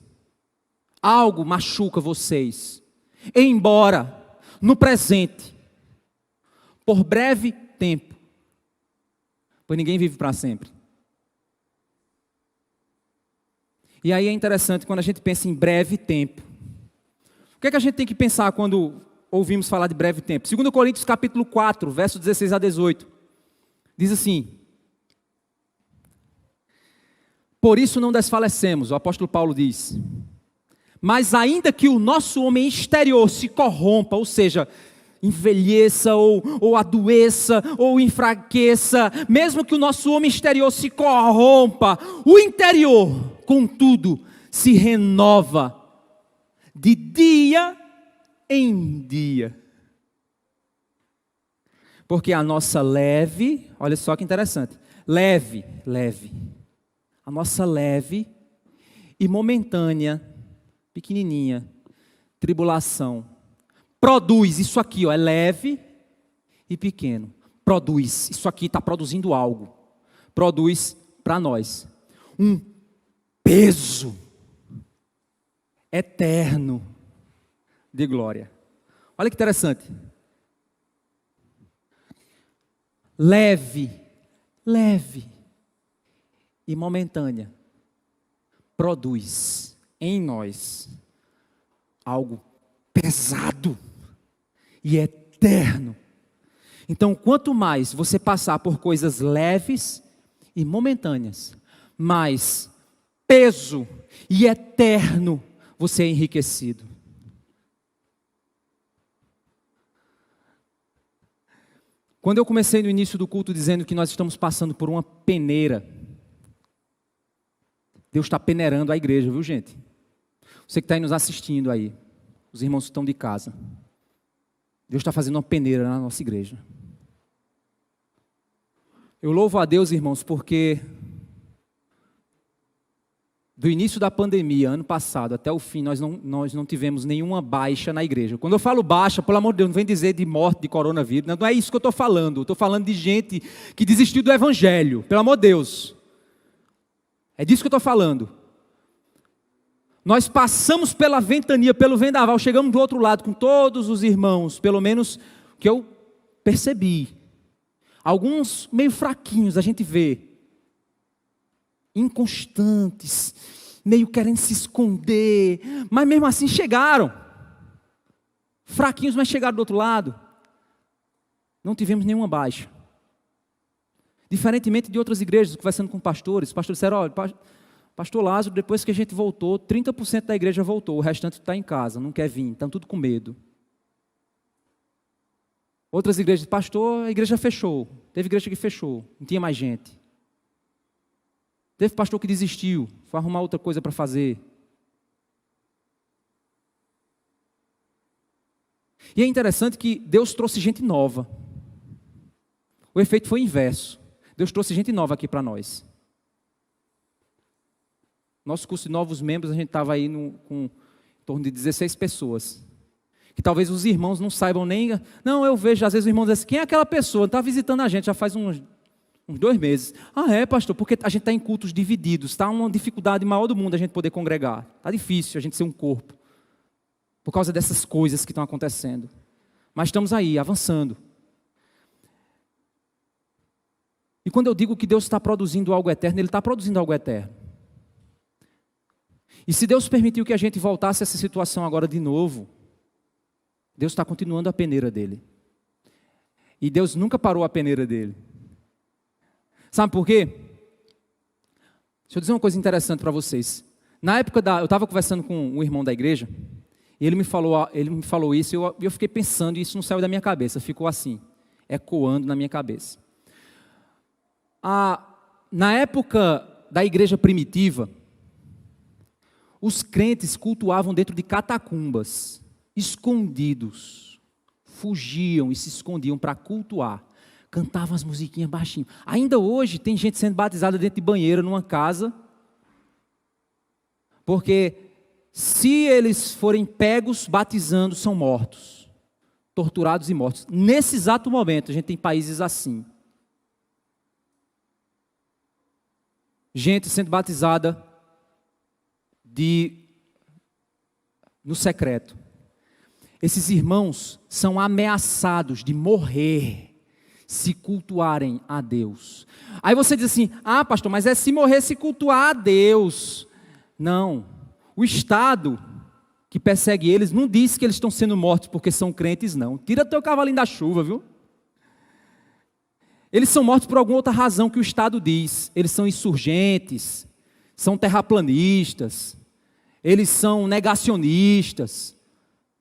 algo machuca vocês, embora no presente, por breve tempo, pois ninguém vive para sempre. E aí é interessante quando a gente pensa em breve tempo. O que é que a gente tem que pensar quando ouvimos falar de breve tempo? 2 Coríntios capítulo 4, verso 16 a 18. Diz assim: por isso não desfalecemos, o apóstolo Paulo diz. Mas ainda que o nosso homem exterior se corrompa, ou seja, envelheça, ou adoeça, ou enfraqueça, mesmo que o nosso homem exterior se corrompa, o interior, contudo, se renova de dia em dia. Porque a nossa leve, olha só que interessante, leve, a nossa leve e momentânea, pequenininha, tribulação, produz, isso aqui ó, é leve e pequeno, produz, isso aqui está produzindo algo, produz para nós um peso eterno de glória. Olha que interessante, leve e momentânea, produz em nós algo pesado e eterno. Então, quanto mais você passar por coisas leves e momentâneas, mais peso e eterno você é enriquecido. Quando eu comecei no início do culto dizendo que nós estamos passando por uma peneira, Deus está peneirando a igreja, viu gente? Você que está aí nos assistindo aí, os irmãos que estão de casa, Deus está fazendo uma peneira na nossa igreja. Eu louvo a Deus, irmãos, porque do início da pandemia, ano passado, até o fim, nós não tivemos nenhuma baixa na igreja. Quando eu falo baixa, pelo amor de Deus, não vem dizer de morte, de coronavírus, não é isso que eu estou falando. Eu estou falando de gente que desistiu do evangelho, pelo amor de Deus. É disso que eu estou falando. Nós passamos pela ventania, pelo vendaval, chegamos do outro lado com todos os irmãos, pelo menos que eu percebi. Alguns meio fraquinhos a gente vê, inconstantes, meio querendo se esconder, mas mesmo assim chegaram. Fraquinhos, mas chegaram do outro lado. Não tivemos nenhuma baixa. Diferentemente de outras igrejas, conversando com pastores, os pastores disseram, olha, pastor Lázaro, depois que a gente voltou, 30% da igreja voltou, o restante está em casa, não quer vir, estão tudo com medo. Outras igrejas, pastor, a igreja fechou, teve igreja que fechou, não tinha mais gente. Teve pastor que desistiu, foi arrumar outra coisa para fazer. E é interessante que Deus trouxe gente nova. O efeito foi inverso. Deus trouxe gente nova aqui para nós. Nosso curso de novos membros, a gente estava aí com em torno de 16 pessoas. Que talvez os irmãos não saibam nem... Não, eu vejo, às vezes o irmão diz assim, quem é aquela pessoa? Está visitando a gente, já faz uns Uns 2 meses. Ah, é, pastor, porque a gente está em cultos divididos. Está uma dificuldade maior do mundo a gente poder congregar. Está difícil a gente ser um corpo. Por causa dessas coisas que estão acontecendo. Mas estamos aí, avançando. E quando eu digo que Deus está produzindo algo eterno, Ele está produzindo algo eterno. E se Deus permitiu que a gente voltasse a essa situação agora de novo, Deus está continuando a peneira dele. E Deus nunca parou a peneira dele. Sabe por quê? Deixa eu dizer uma coisa interessante para vocês. Na época eu estava conversando com um irmão da igreja, e ele me falou isso, e eu fiquei pensando, e isso não saiu da minha cabeça, ficou assim, ecoando na minha cabeça. Na época da igreja primitiva, os crentes cultuavam dentro de catacumbas, escondidos, fugiam e se escondiam para cultuar. Cantavam as musiquinhas baixinho. Ainda hoje tem gente sendo batizada dentro de banheiro numa casa, porque se eles forem pegos batizando, são mortos, torturados e mortos. Nesse exato momento, a gente tem países assim. Gente sendo batizada no secreto. Esses irmãos são ameaçados de morrer se cultuarem a Deus. Aí você diz assim, pastor, mas é se morrer se cultuar a Deus. Não, o Estado que persegue eles não diz que eles estão sendo mortos porque são crentes, não. Tira teu cavalinho da chuva, viu? Eles são mortos por alguma outra razão que o Estado diz. Eles são insurgentes, são terraplanistas, eles são negacionistas,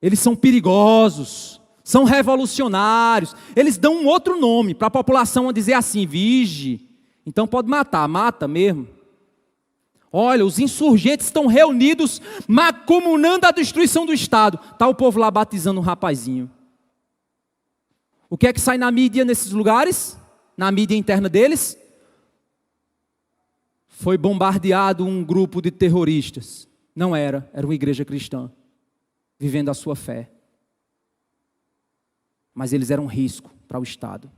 eles são perigosos, são revolucionários. Eles dão um outro nome para a população dizer assim, vige, então pode matar, mata mesmo. Olha, os insurgentes estão reunidos, macumunando a destruição do Estado. Está o povo lá batizando um rapazinho. O que é que sai na mídia nesses lugares? Na mídia interna deles? Foi bombardeado um grupo de terroristas. Não era uma igreja cristã, vivendo a sua fé. Mas eles eram risco para o Estado.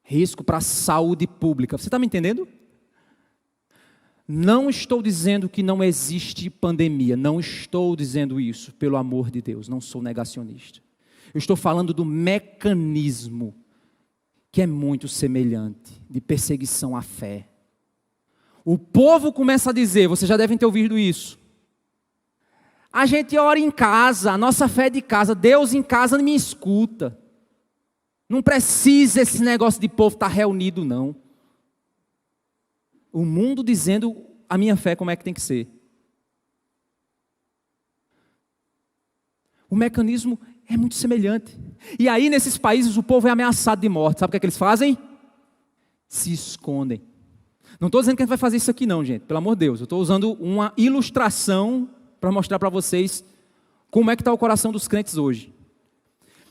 Risco para a saúde pública. Você está me entendendo? Não estou dizendo que não existe pandemia. Não estou dizendo isso, pelo amor de Deus. Não sou negacionista. Eu estou falando do mecanismo que é muito semelhante, de perseguição à fé. O povo começa a dizer, vocês já devem ter ouvido isso, a gente ora em casa, a nossa fé é de casa, Deus em casa me escuta. Não precisa esse negócio de povo estar reunido, não. O mundo dizendo a minha fé como é que tem que ser. O mecanismo é muito semelhante. E aí, nesses países, o povo é ameaçado de morte. Sabe o que é que eles fazem? Se escondem. Não estou dizendo que a gente vai fazer isso aqui não, gente. Pelo amor de Deus. Eu estou usando uma ilustração para mostrar para vocês como é que está o coração dos crentes hoje.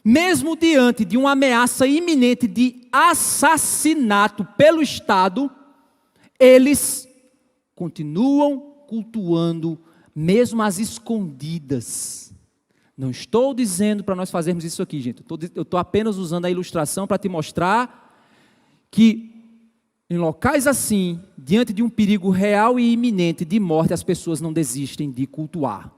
Mesmo diante de uma ameaça iminente de assassinato pelo Estado, eles continuam cultuando, mesmo às escondidas. Não estou dizendo para nós fazermos isso aqui, gente. Eu estou apenas usando a ilustração para te mostrar que em locais assim, diante de um perigo real e iminente de morte, as pessoas não desistem de cultuar.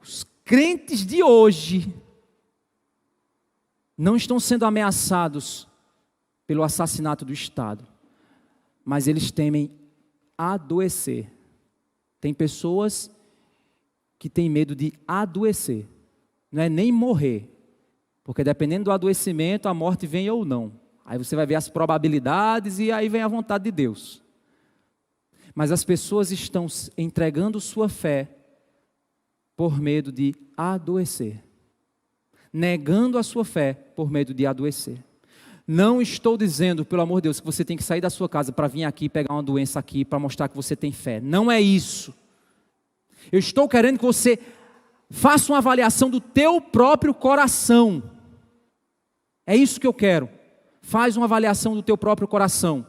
Os crentes de hoje não estão sendo ameaçados pelo assassinato do Estado, mas eles temem adoecer. Tem pessoas que têm medo de adoecer, não é nem morrer, porque dependendo do adoecimento, a morte vem ou não. Aí você vai ver as probabilidades e aí vem a vontade de Deus. Mas as pessoas estão entregando sua fé por medo de adoecer, negando a sua fé por medo de adoecer. Não estou dizendo, pelo amor de Deus, que você tem que sair da sua casa para vir aqui pegar uma doença aqui para mostrar que você tem fé. Não é isso. Eu estou querendo que você faça uma avaliação do teu próprio coração. É isso que eu quero. Faz uma avaliação do teu próprio coração.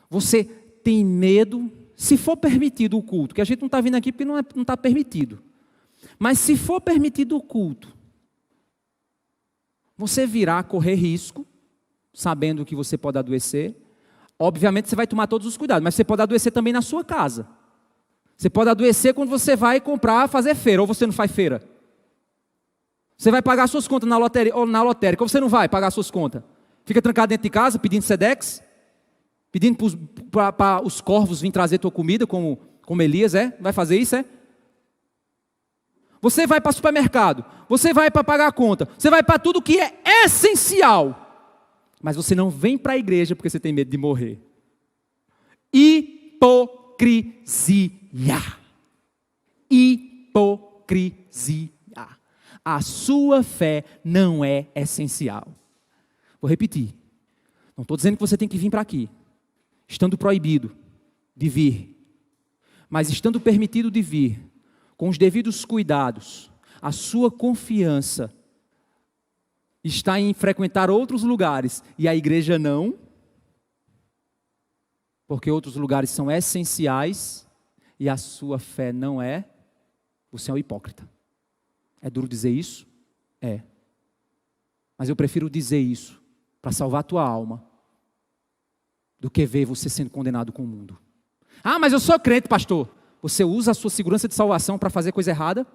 Você tem medo, se for permitido o culto, que a gente não está vindo aqui porque não está permitido. Mas se for permitido o culto, Você virá correr risco, sabendo que você pode adoecer. Obviamente você vai tomar todos os cuidados, mas você pode adoecer também na sua casa. Você pode adoecer quando você vai comprar, fazer feira, ou você não faz feira. Você vai pagar suas contas na loteria, ou na lotérica, ou você não vai pagar suas contas. Fica trancado dentro de casa, pedindo Sedex, pedindo para os corvos virem trazer tua comida, como Elias, vai fazer isso, Você vai para o supermercado, você vai para pagar a conta, você vai para tudo que é essencial. Mas você não vem para a igreja porque você tem medo de morrer. Hipocrisia. Hipocrisia. A sua fé não é essencial. Vou repetir. Não estou dizendo que você tem que vir para aqui, estando proibido de vir. Mas estando permitido de vir, com os devidos cuidados, a sua confiança está em frequentar outros lugares e a igreja não, porque outros lugares são essenciais e a sua fé não é, você é um hipócrita. É duro dizer isso? É. Mas eu prefiro dizer isso para salvar a tua alma do que ver você sendo condenado com o mundo. Ah, mas eu sou crente, pastor. Você usa a sua segurança de salvação para fazer coisa errada?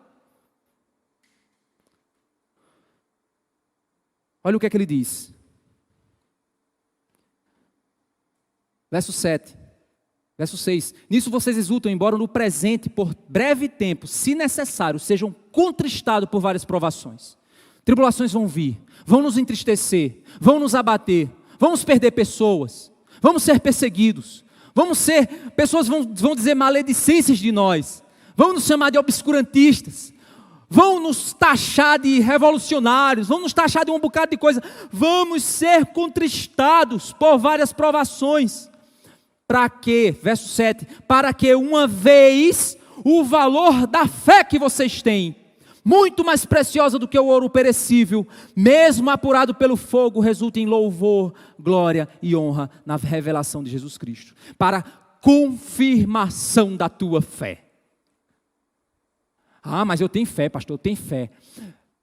Olha o que é que ele diz. Verso 7. Verso 6. Nisso vocês exultam, embora no presente, por breve tempo, se necessário, sejam contristados por várias provações. Tribulações vão vir, vão nos entristecer, vão nos abater, vamos perder pessoas, vamos ser perseguidos, pessoas vão dizer maledicências de nós, vão nos chamar de obscurantistas, vão nos taxar de revolucionários, vão nos taxar de um bocado de coisa, vamos ser contristados por várias provações. Para quê? Verso 7, para que uma vez o valor da fé que vocês têm, muito mais preciosa do que o ouro perecível, mesmo apurado pelo fogo, resulte em louvor, glória e honra na revelação de Jesus Cristo, para confirmação da tua fé. Ah, mas eu tenho fé, pastor, eu tenho fé.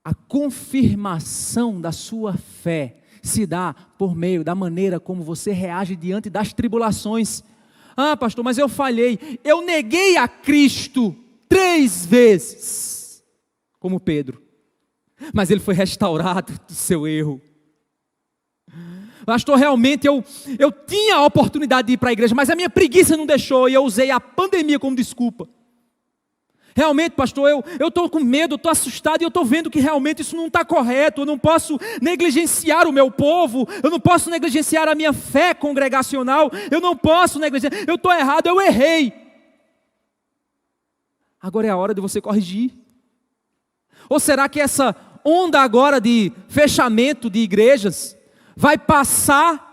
A confirmação da sua fé se dá por meio da maneira como você reage diante das tribulações. Ah, pastor, mas eu falhei, eu neguei a Cristo 3 vezes, como Pedro, mas ele foi restaurado do seu erro. Pastor, realmente eu tinha a oportunidade de ir para a igreja, mas a minha preguiça não deixou, e eu usei a pandemia como desculpa. Realmente, pastor, eu estou com medo, estou assustado, e eu estou vendo que realmente isso não está correto. Eu não posso negligenciar o meu povo, eu não posso negligenciar a minha fé congregacional, eu não posso negligenciar, eu estou errado, eu errei. Agora é a hora de você corrigir. Ou será que essa onda agora de fechamento de igrejas vai passar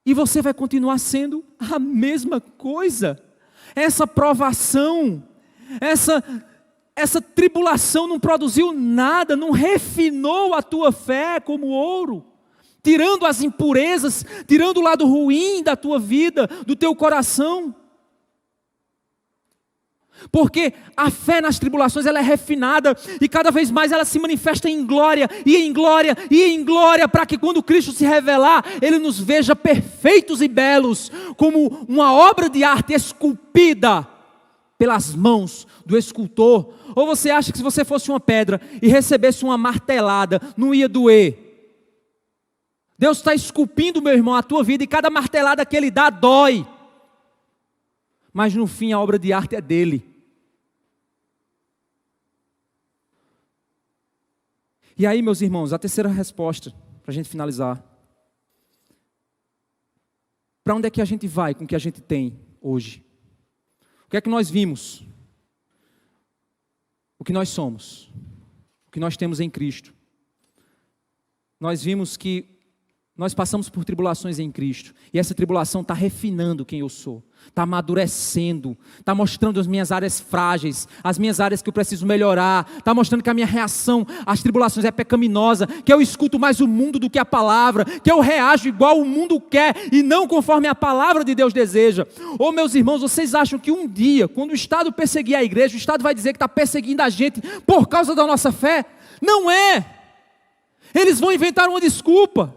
e você vai continuar sendo a mesma coisa? Essa provação, essa tribulação não produziu nada, não refinou a tua fé como ouro, tirando as impurezas, tirando o lado ruim da tua vida, do teu coração. Porque a fé nas tribulações ela é refinada e cada vez mais ela se manifesta em glória e em glória e em glória, para que quando Cristo se revelar, Ele nos veja perfeitos e belos, como uma obra de arte esculpida pelas mãos do escultor. Ou você acha que se você fosse uma pedra e recebesse uma martelada, não ia doer? Deus está esculpindo, meu irmão, a tua vida, e cada martelada que Ele dá dói. Mas no fim a obra de arte é dele. E aí, meus irmãos, a terceira resposta, para a gente finalizar. Para onde é que a gente vai com o que a gente tem hoje? O que é que nós vimos? O que nós somos? O que nós temos em Cristo? Nós vimos que nós passamos por tribulações em Cristo, e essa tribulação está refinando quem eu sou, está amadurecendo, está mostrando as minhas áreas frágeis, as minhas áreas que eu preciso melhorar, está mostrando que a minha reação às tribulações é pecaminosa, que eu escuto mais o mundo do que a palavra, que eu reajo igual o mundo quer e não conforme a palavra de Deus deseja. Ô meus irmãos, vocês acham que um dia, quando o Estado perseguir a igreja, o Estado vai dizer que está perseguindo a gente por causa da nossa fé? Não é! Eles vão inventar uma desculpa.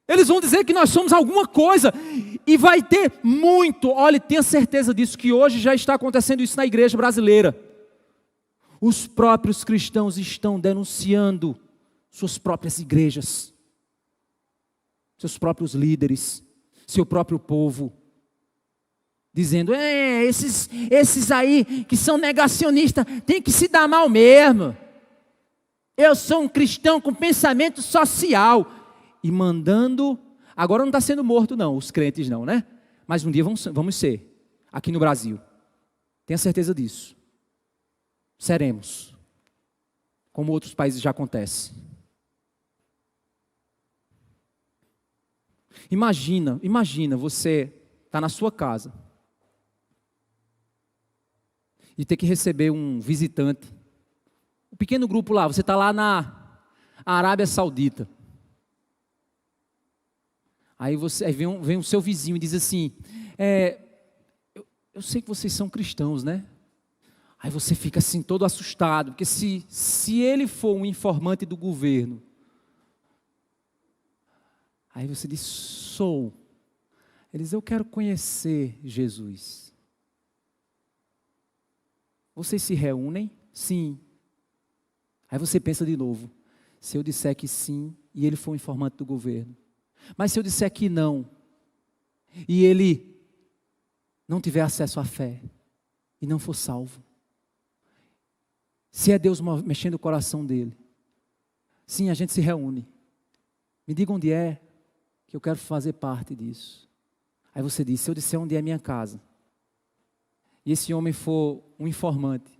Eles vão dizer que nós somos alguma coisa. E vai ter muito, olha, tenha certeza disso, que hoje já está acontecendo isso na igreja brasileira. Os próprios cristãos estão denunciando suas próprias igrejas, seus próprios líderes, seu próprio povo, dizendo, esses aí que são negacionistas, tem que se dar mal mesmo. Eu sou um cristão com pensamento social. E mandando, agora não está sendo morto não, os crentes não, né? Mas um dia vamos ser, aqui no Brasil. Tenha certeza disso. Seremos, como outros países já acontece. Imagina você estar na sua casa e ter que receber um visitante. Um pequeno grupo lá, você está lá na Arábia Saudita. Aí vem o seu vizinho e diz assim, eu sei que vocês são cristãos, né? Aí você fica assim todo assustado, porque se ele for um informante do governo, aí você diz, sou. Ele diz, eu quero conhecer Jesus. Vocês se reúnem? Sim. Aí você pensa de novo, se eu disser que sim, e ele for um informante do governo. Mas se eu disser que não, e ele não tiver acesso à fé, e não for salvo, se é Deus mexendo o coração dele, sim, a gente se reúne, me diga onde é, que eu quero fazer parte disso. Aí você diz, se eu disser onde é minha casa, e esse homem for um informante,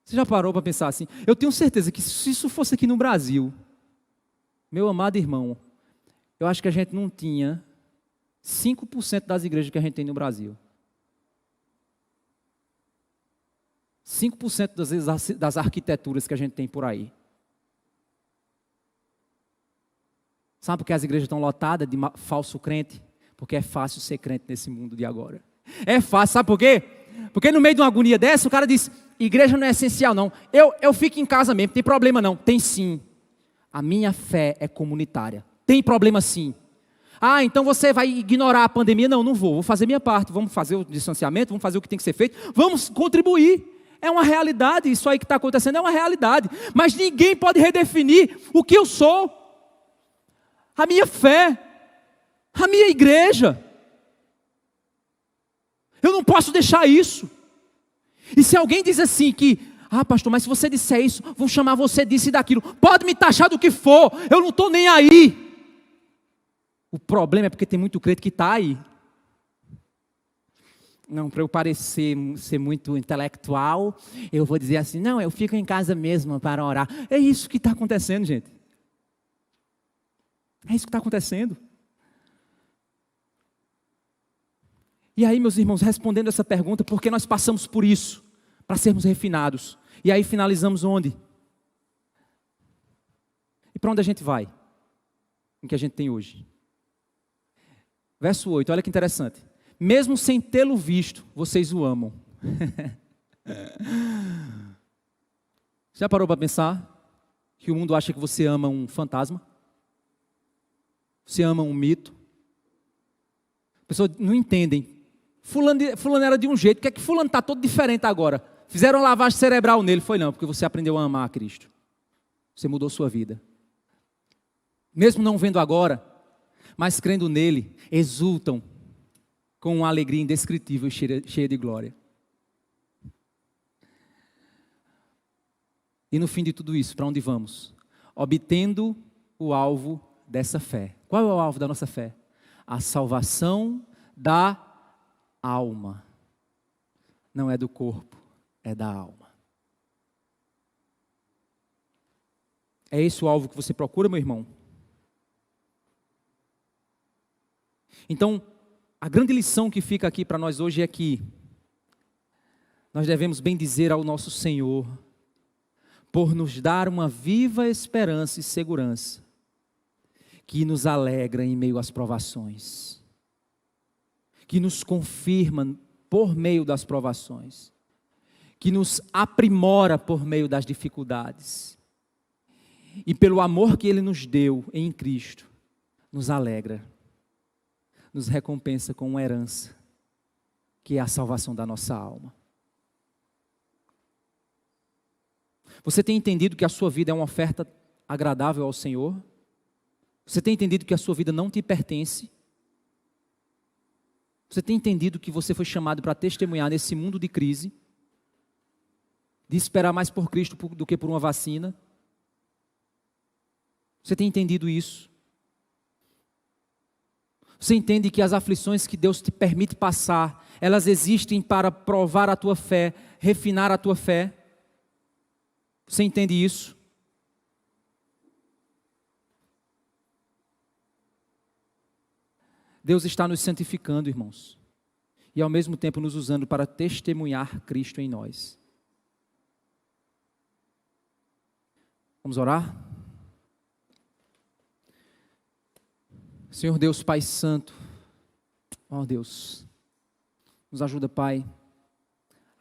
você já parou para pensar assim? Eu tenho certeza que se isso fosse aqui no Brasil, meu amado irmão, eu acho que a gente não tinha 5% das igrejas que a gente tem no Brasil. 5% das arquiteturas que a gente tem por aí. Sabe por que as igrejas estão lotadas de falso crente? Porque é fácil ser crente nesse mundo de agora. É fácil, sabe por quê? Porque no meio de uma agonia dessa, o cara diz, igreja não é essencial não. Eu fico em casa mesmo, tem problema não. Tem sim. A minha fé é comunitária. Tem problema sim. Ah, então você vai ignorar a pandemia? Não vou fazer minha parte. Vamos fazer o distanciamento, vamos fazer o que tem que ser feito. Vamos contribuir. É uma realidade, isso aí que está acontecendo é uma realidade. Mas ninguém pode redefinir o que eu sou. A minha fé. A minha igreja. Eu não posso deixar isso. E se alguém diz assim que... Ah, pastor, mas se você disser isso, vão chamar você disso e daquilo. Pode me taxar do que for, eu não estou nem aí. O problema é porque tem muito crente que está aí. Não, para eu parecer ser muito intelectual, eu vou dizer assim, não, eu fico em casa mesmo para orar. É isso que está acontecendo, gente. É isso que está acontecendo. E aí, meus irmãos, respondendo essa pergunta, porque nós passamos por isso, para sermos refinados. E aí finalizamos onde? E para onde a gente vai? Em que a gente tem hoje? Verso 8, olha que interessante. Mesmo sem tê-lo visto, vocês o amam. Já parou para pensar que o mundo acha que você ama um fantasma? Você ama um mito? As pessoas não entendem. Fulano era de um jeito, por que é que fulano está todo diferente agora? Fizeram lavagem cerebral nele. Foi não, porque você aprendeu a amar a Cristo. Você mudou sua vida. Mesmo não vendo agora, mas crendo nele, exultam com uma alegria indescritível e cheia de glória. E no fim de tudo isso, para onde vamos? Obtendo o alvo dessa fé. Qual é o alvo da nossa fé? A salvação da alma. Não é do corpo, é da alma. É esse o alvo que você procura, meu irmão? Então, a grande lição que fica aqui para nós hoje é que nós devemos bendizer ao nosso Senhor por nos dar uma viva esperança e segurança que nos alegra em meio às provações, que nos confirma por meio das provações, que nos aprimora por meio das dificuldades. e pelo amor que Ele nos deu em Cristo, nos alegra, nos recompensa com uma herança, que é a salvação da nossa alma. Você tem entendido que a sua vida é uma oferta agradável ao Senhor? Você tem entendido que a sua vida não te pertence? Você tem entendido que você foi chamado para testemunhar nesse mundo de crise? De esperar mais por Cristo do que por uma vacina? Você tem entendido isso? Você entende que as aflições que Deus te permite passar, elas existem para provar a tua fé, refinar a tua fé? Você entende isso? Deus está nos santificando, irmãos, e ao mesmo tempo nos usando para testemunhar Cristo em nós. Vamos orar? Senhor Deus, Pai Santo, ó Deus, nos ajuda, Pai,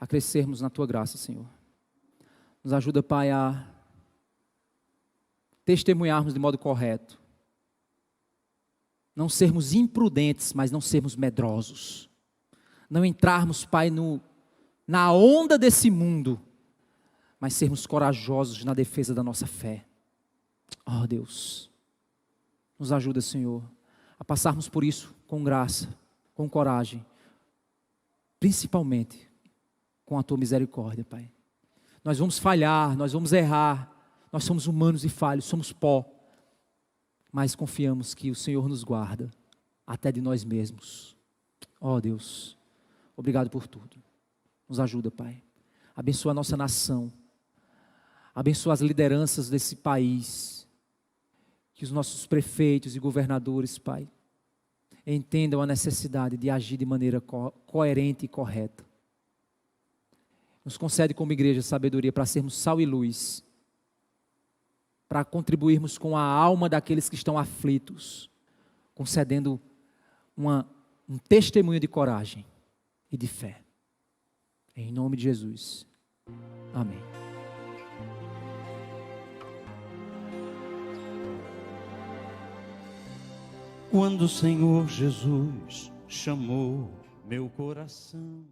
a crescermos na Tua graça, Senhor. Nos ajuda, Pai, a testemunharmos de modo correto. Não sermos imprudentes, mas não sermos medrosos. Não entrarmos, Pai, na onda desse mundo, mas sermos corajosos na defesa da nossa fé. Oh Deus, nos ajuda, Senhor, a passarmos por isso com graça, com coragem, principalmente com a Tua misericórdia, Pai. Nós vamos falhar, nós vamos errar, nós somos humanos e falhos, somos pó, mas confiamos que o Senhor nos guarda, até de nós mesmos. Oh Deus, obrigado por tudo. Nos ajuda, Pai. Abençoa a nossa nação, abençoa as lideranças desse país, que os nossos prefeitos e governadores, Pai, entendam a necessidade de agir de maneira coerente e correta. Nos concede como igreja sabedoria para sermos sal e luz, para contribuirmos com a alma daqueles que estão aflitos, concedendo um testemunho de coragem e de fé. Em nome de Jesus. Amém. Quando o Senhor Jesus chamou meu coração,